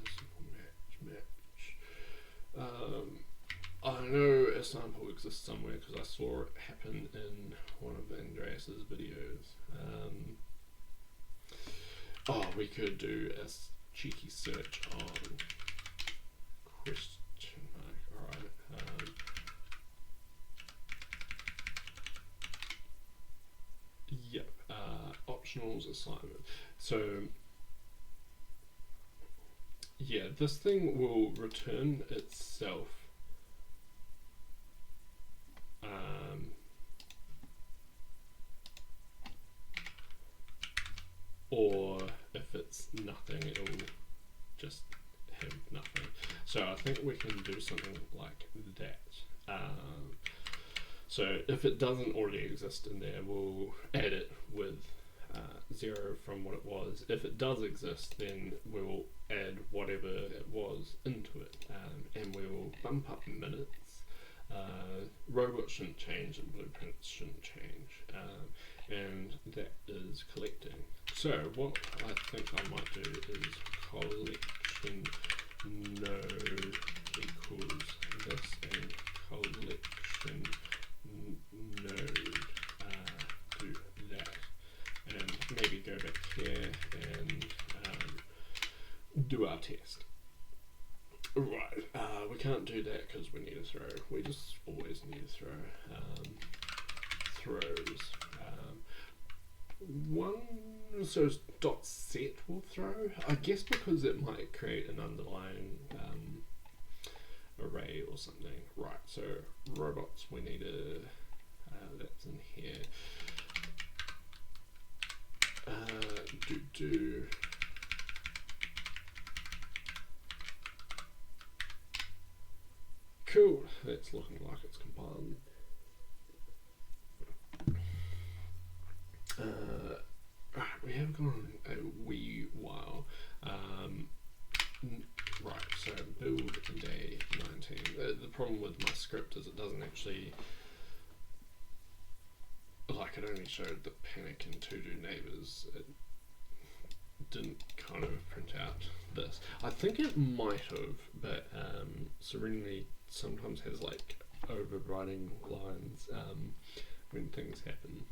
simple match. I know a sample exists somewhere because I saw it happen in one of Andreas's videos. We could do a cheeky search on question mark. Alright. Yep. Optionals assignment. So yeah, this thing will return itself. Or if it's nothing, it'll just have nothing. So I think we can do something like that. So if it doesn't already exist in there, we'll add it with 0 from what it was. If it does exist, then we'll add whatever it was into it, and we will bump up minutes. Robots shouldn't change and blueprints shouldn't change, and that is collecting. So what I think I might do is collection node equals this, and collection node do that, and maybe go back here and do our test. Right, we can't do that because we need a throw. We just always need a throw. Throws. So dot set will throw. I guess because it might create an underlying array or something. Right, so robots, we need a that's in here. Do cool, that's looking like it's compiled. We have gone a wee while. Right, so build day 19. The problem with my script is it doesn't actually, like, it only showed the panic and to-do neighbors. It didn't kind of print out this. I think it might have, but Serenity sometimes has like overriding lines when things happen.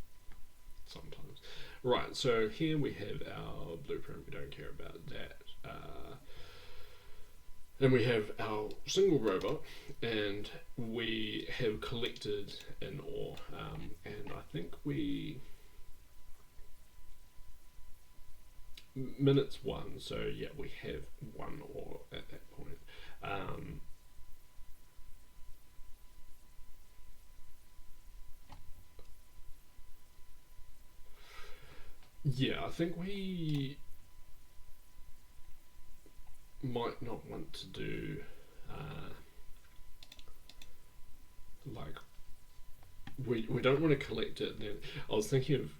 sometimes. Right, so here we have our blueprint. We don't care about that. And we have our single robot, and we have collected an ore, and I think we minutes 1, so yeah, we have 1 ore at that point. Yeah, I think we might not want to do like we don't want to collect it then. I was thinking of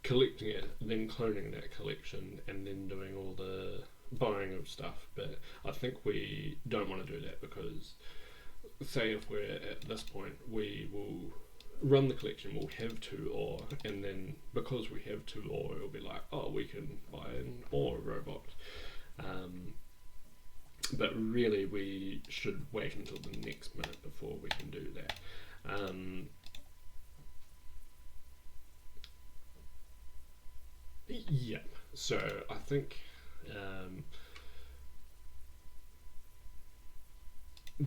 collecting it, then cloning that collection, and then doing all the buying of stuff, but I think we don't want to do that, because say if we're at this point, we will run the collection, we'll have 2 ore, and then because we have 2 ore, it'll be like, oh, we can buy an ore robot. But really we should wait until the next minute before we can do that. Yeah, so I think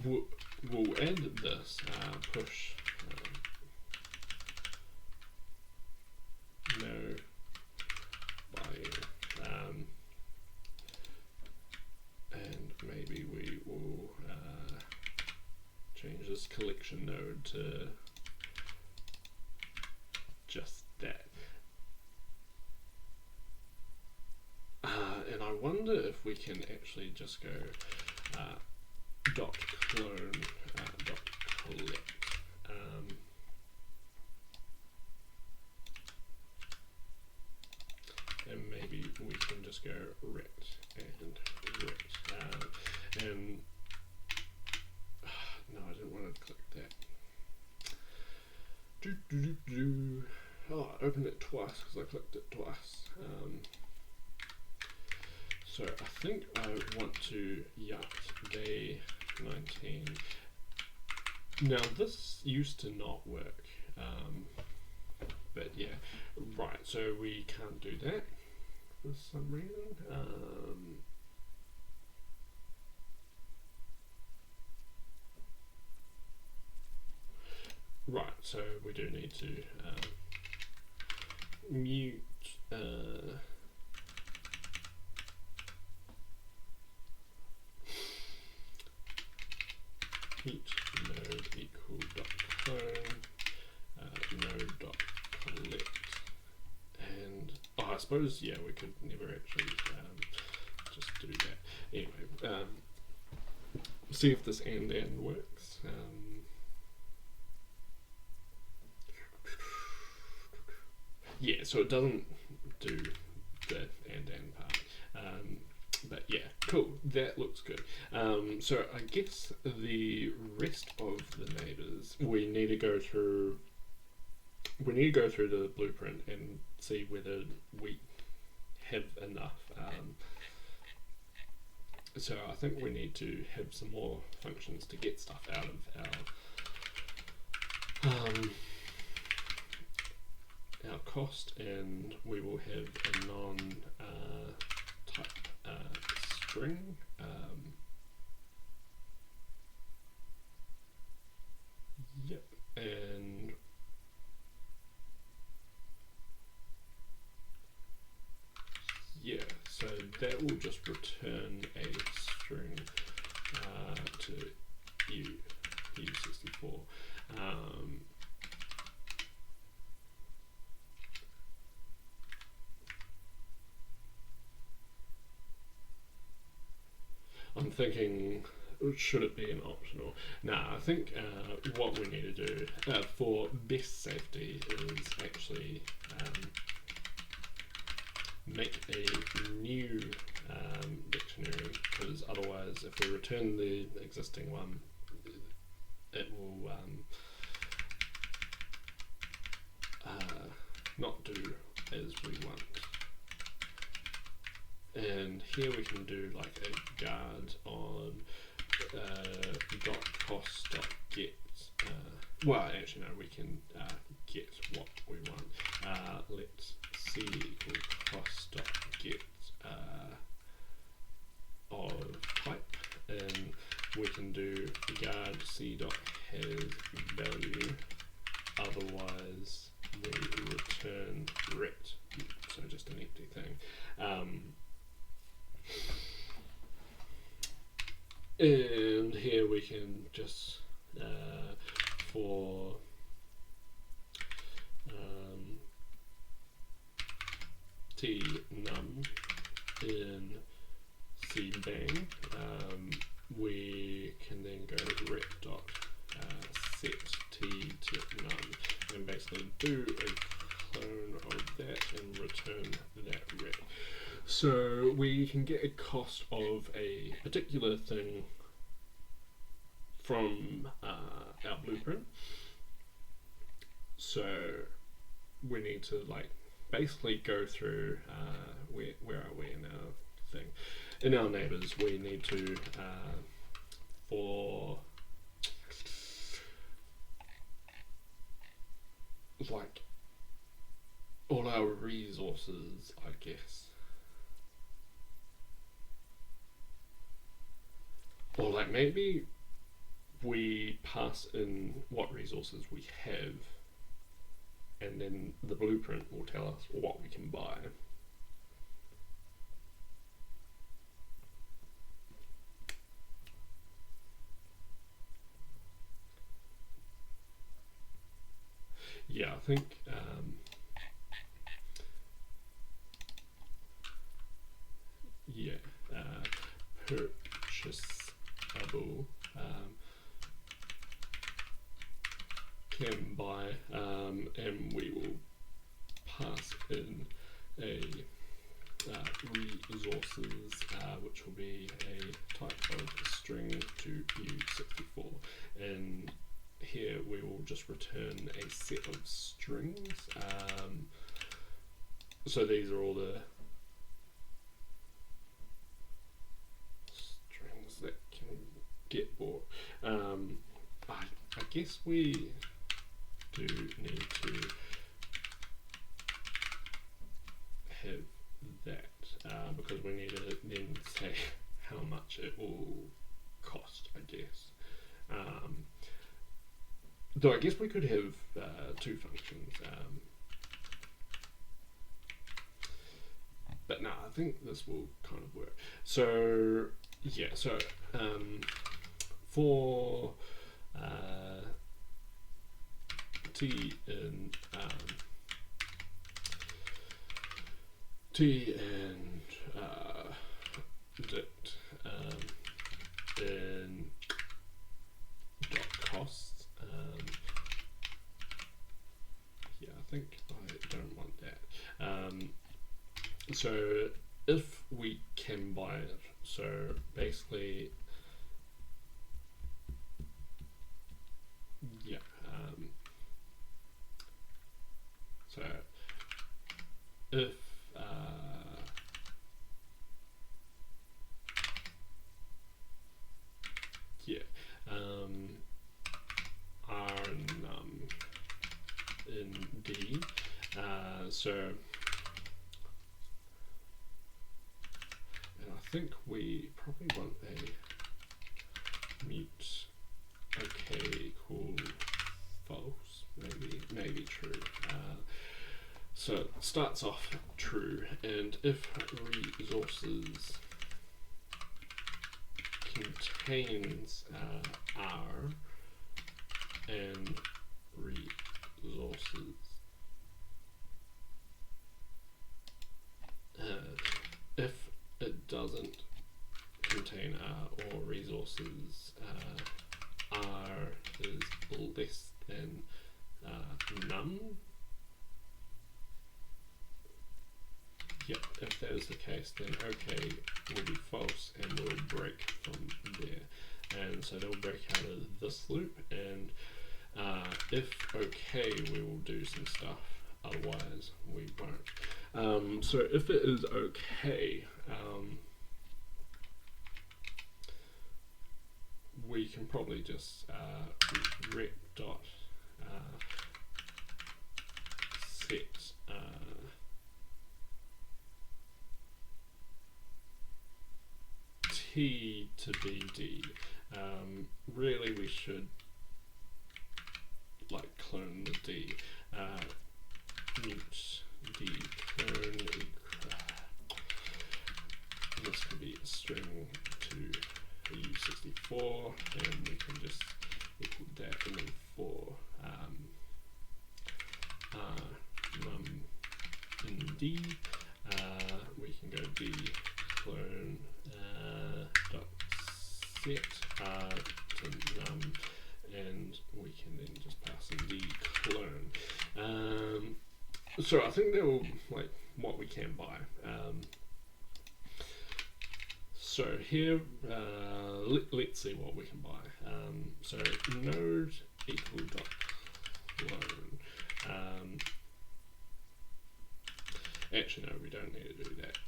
we'll add this push no buying, and maybe we will change this collection node to just that. And I wonder if we can actually just go dot clone dot collect. And maybe we can just go rect and rect. And no, I didn't want to click that. Oh, I opened it twice because I clicked it twice. So I think I want to jakt day 19. Now this used to not work, but yeah, right, so we can't do that for some reason. Right, so we do need to mute heat node equal dot clone node dot collect, and I suppose yeah we could never actually just do that. Anyway, see if this and works. Yeah, so it doesn't do the and part. But yeah, cool, that looks good. So I guess the rest of the neighbors, we need to go through the blueprint and see whether we have enough. So I think we need to have some more functions to get stuff out of our cost, and we will have a non type string. Yep, and yeah, so that will just return a string to U64. I'm thinking, should it be an optional? Nah, I think what we need to do for best safety is actually make a new dictionary, because otherwise if we return the existing one, it will not do as we want. And here we can do like a guard on dot cost dot get. Well, actually no, we can get what we want. let's c equal cross.get of type, and we can do guard c dot has value, otherwise we return ret, so just an empty thing. And here we can just for t num in c bang, we can then go ret dot set t to none and basically do a clone of that and return that ret. So we can get a cost of a particular thing from our blueprint. So we need to like basically go through where are we in our thing. In our neighbors, we need to for like all our resources, I guess, or like maybe we pass in what resources we have, and then the blueprint will tell us what we can buy. Yeah, I think purchasable can buy, and we will pass in a resources, which will be a type of string to u64, and here we will just return a set of strings. So these are all the strings that can get bought. I guess we do need to have that because we need to then say how much it will cost, I guess. Though I guess we could have two functions, but no, I think this will kind of work. So yeah, so for t and dict in dot costs. Yeah, I think I don't want that. So if we can buy it, so basically, yeah. So if r num in d, so, and I think we probably want a mute okay equal false, maybe true. So it starts off true, and if resources contains r and resources if it doesn't contain r or resources r is less than none. Yep, if that is the case, then okay will be false and we'll break from there. And so they'll break out of this loop, and if okay, we will do some stuff, otherwise we won't. So if it is okay, we can probably just ret dot set T to be D. Really we should like clone the D. Mute D clone. This could be a string to U64, and we can just equal that, and then for num in D, we can go D clone dot set to num, and we can then just pass in D clone. So I think that will like what we can buy. So here, let's see what we can buy. So node equal dot clone. Actually, no, we don't need to do that.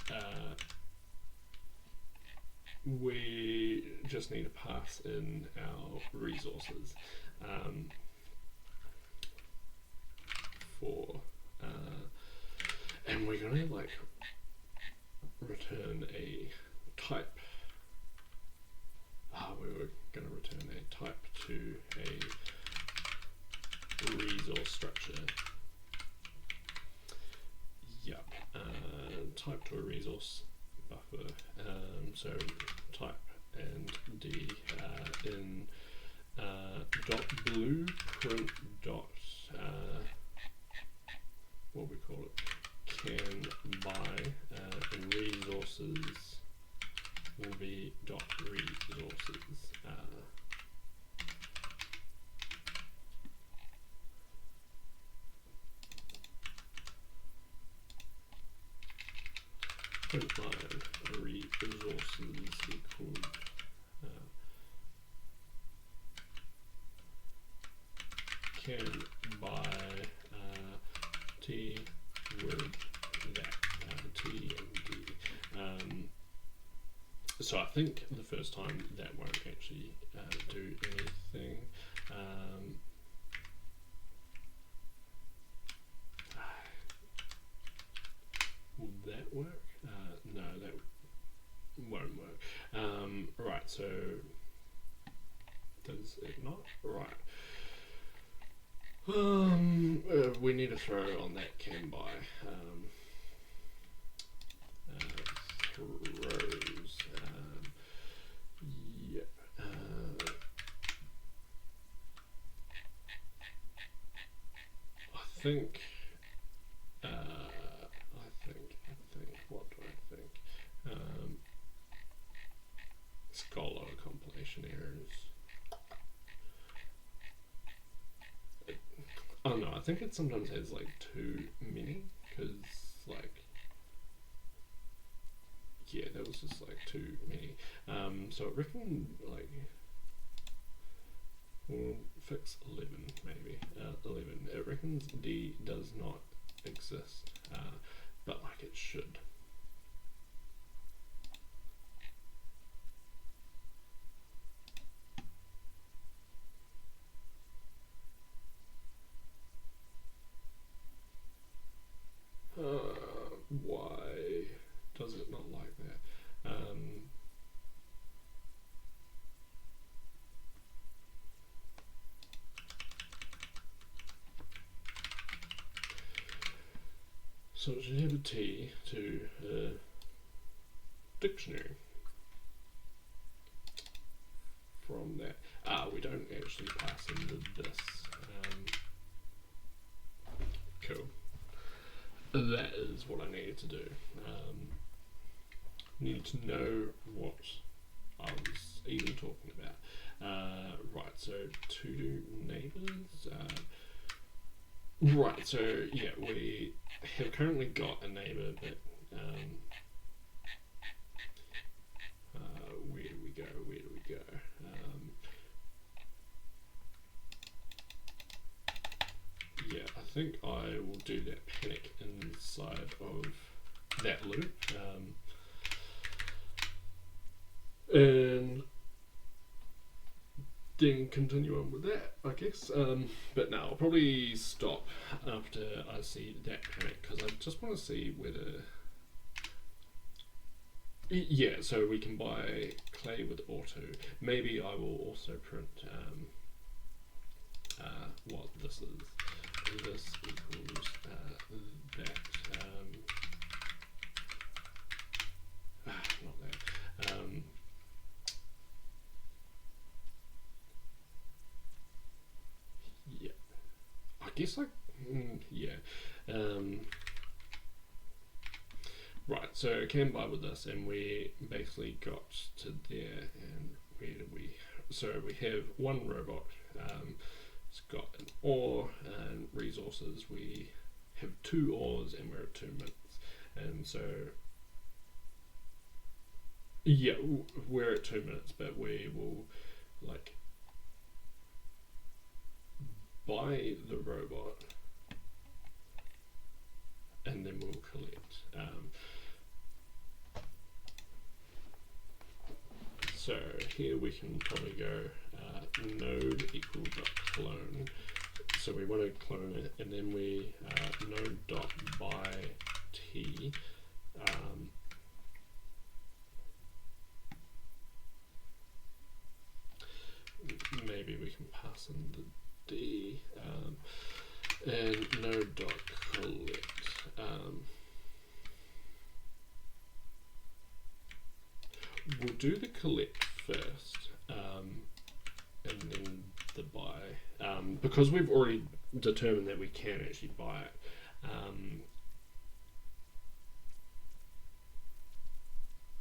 We just need to pass in our resources and we're gonna like return a type. We were going to return a type to a resource structure. Yep, type to a resource buffer. So type and D in dot blueprint dot what we call it, can buy and resources will be dot resources. Print line resources equal can buy T with that T and D. So I think the first time that won't actually do anything. Will that work? No, that won't work. Right, so does it not? Right. We need to throw on that can buy. Throws. Yeah. I think. What do I think? Scholar compilation errors. Oh no, I think it sometimes has like too many, because like, yeah, that was just like too many. So I reckon like we'll fix 11 maybe. 11. It reckons D does not exist, but like it should. Why does it not like that? So it should have a T to dictionary. From that, we don't actually pass into this. Cool. That is what I needed to do. Need to know what I was even talking about. Right, so to do neighbors. Right, so yeah, we have currently got a neighbor, but where do we go? Where do we go? Yeah, I think I will do that panic inside of that loop. And then continue on with that, I guess. But no, I'll probably stop after I see that panic, because I just want to see whether Yeah, so we can buy clay with auto. Maybe I will also print what this is. This equals that. Not that. Yeah, I guess yeah. Right, so I can buy with this, and we basically got to there, and where did we? So we have one robot. It's got an ore and resources. We have 2 ores, and we're at 2 minutes. And so, yeah, we're at 2 minutes, but we will like buy the robot, and then we'll collect. So here we can probably go node equal dot clone. So we want to clone it, and then we node dot by t. Maybe we can pass in the d, and node dot collect. We'll do the collect first, and then the buy, because we've already determined that we can actually buy it.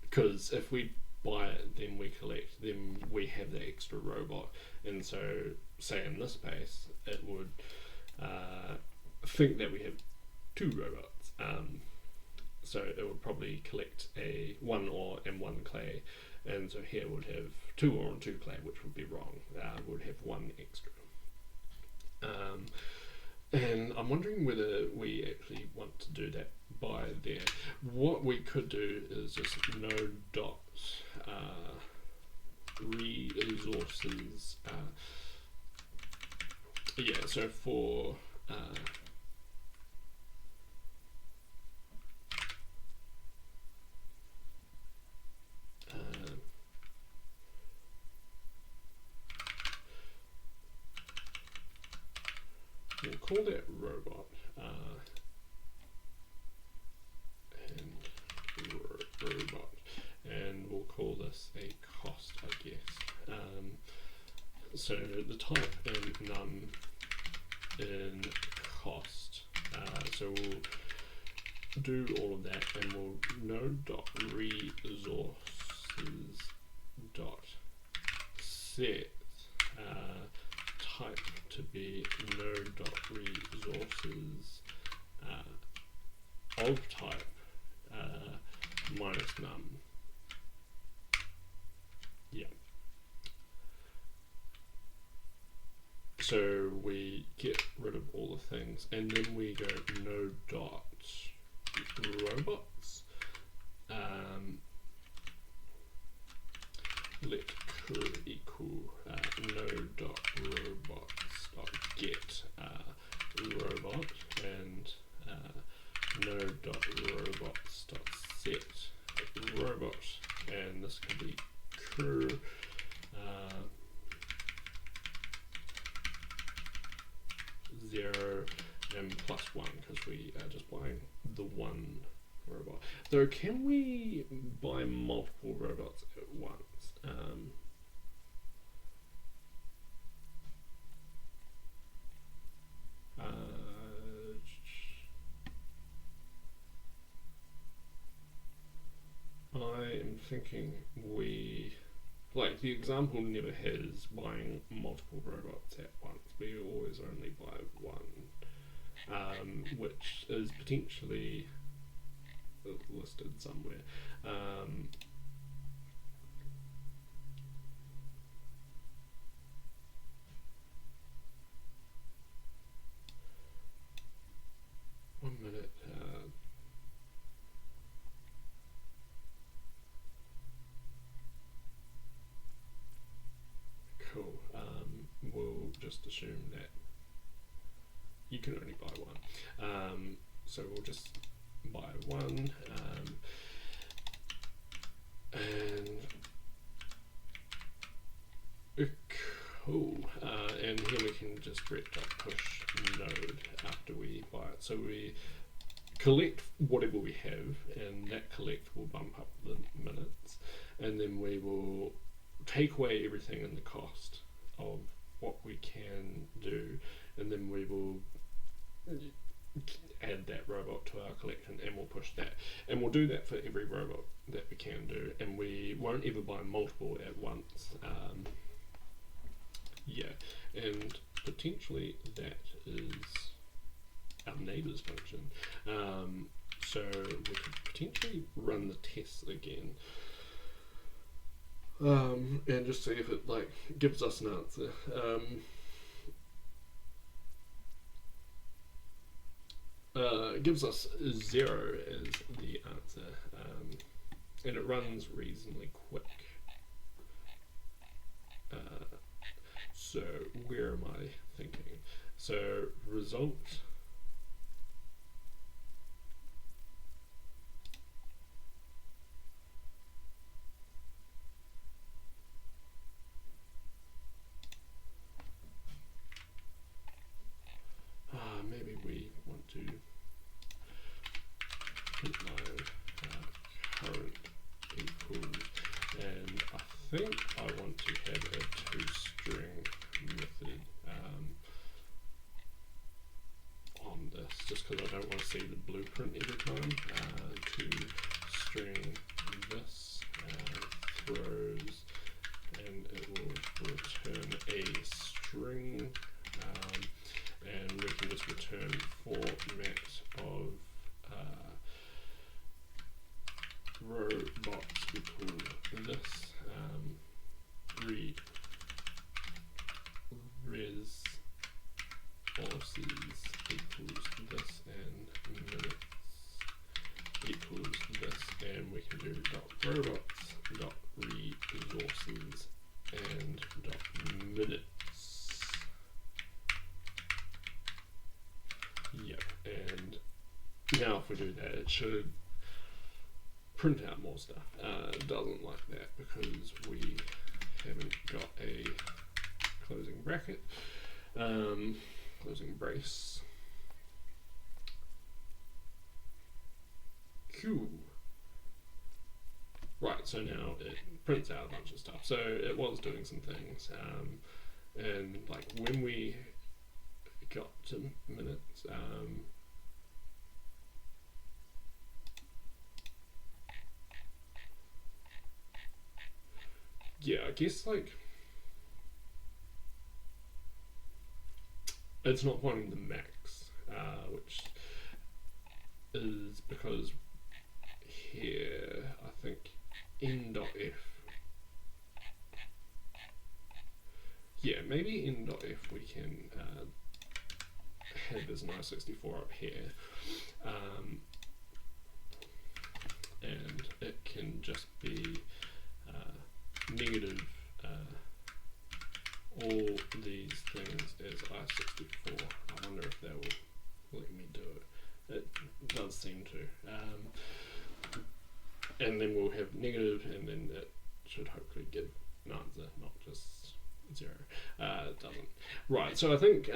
Because if we buy it, then we collect, then we have the extra robot, and so say in this case, it would think that we have 2 robots. So it would probably collect a 1 ore and 1 clay, and so here would have 2 ore and 2 clay, which would be wrong. Would have 1 extra. And I'm wondering whether we actually want to do that by there. What we could do is just node dot resources. Yeah, so for we'll call that robot and robot, and we'll call this a cost, I guess. So the type and num in cost. So we'll do all of that, and we'll node dot resources dot set type to be node dot resources of type minus num. Yeah. So we get rid of all the things, and then we go node dot robots. Let could equal node dot robots dot get robot, and node dot robots dot set robot, and this can be cur 0 and plus 1, because we are just buying the 1 robot. Though, can we buy multiple robots at once? I am thinking like the example never has buying multiple robots at once. We always only buy 1, which is potentially listed somewhere. One minute. Cool. We'll just assume that you can only buy 1. So we'll just buy 1. And cool. And here we can just ret.push node after we buy it. So we collect whatever we have, and that collect will bump up the minutes, and then we will take away everything in the cost of what we can do, and then we will add that robot to our collection, and we'll push that, and we'll do that for every robot that we can do, and we won't ever buy multiple at once. Yeah, and potentially that is our neighbors function. So we could potentially run the tests again, and just see if it like gives us an answer. It gives us 0 as the answer, and it runs reasonably quick. So where am I thinking? So result maybe we want to print my current equals, and I think I want to have a toString method on this, just because I don't want to see the blueprint every time. ToString this throws, and it will return a string, and we can just return format of robots equal this, read res forces equals this, and minutes equals this, and we can do dot robots dot resources and dot minutes. Yep, and now if we do that, it should print out more stuff. It doesn't like that because we haven't got a closing bracket, closing brace. Cool. Right, so now it prints out a bunch of stuff. So it was doing some things, and like when we got to minutes, yeah, I guess like it's not finding the max, which is because here I think in.f, yeah, maybe in.f we can have this nice 64 up here, and it can just be negative all these things as I64. I wonder if that will let me do it. It does seem to. And then we'll have negative, and then it should hopefully give an answer, not just 0. It doesn't. Right, so I think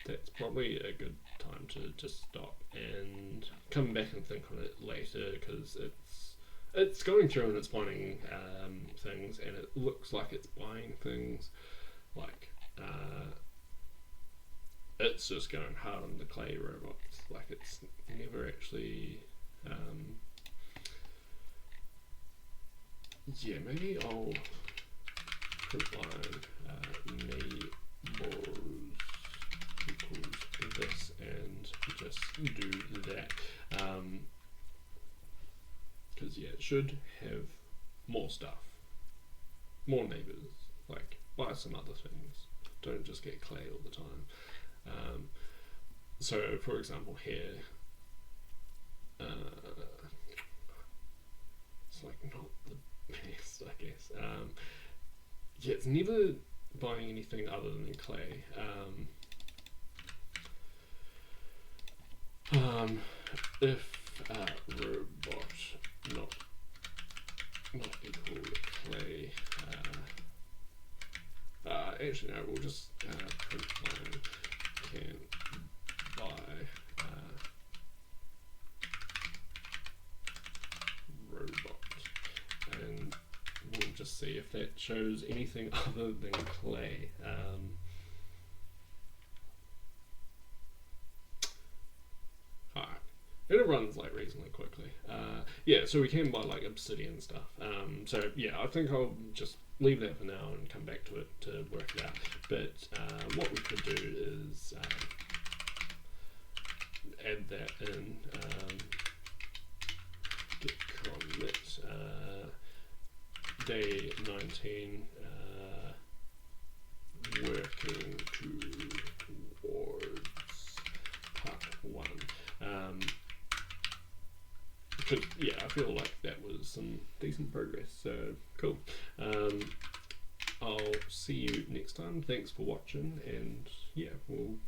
that's probably a good time to just stop and come back and think on it later, because it's going through and it's finding things, and it looks like it's buying things, like it's just going hard on the clay robots, like it's never actually yeah, maybe I'll print line neighbors equals this and just do that, because yeah, it should have more stuff, more neighbors, like buy some other things, don't just get clay all the time. So for example here, it's like not the best, I guess. Yeah, it's never buying anything other than clay. If robot not equal clay. Actually, no, we'll just print line can buy robot, and we'll just see if that shows anything other than clay. Alright, and it runs like reasonably quickly. Yeah, so we can buy like obsidian stuff. So yeah, I think I'll just leave that for now and come back to it to work it out. But what we could do is add that in. Git commit day 19, working towards part 1. Because yeah, I feel like that was some decent progress, so cool. I'll see you next time. Thanks for watching, and yeah, we'll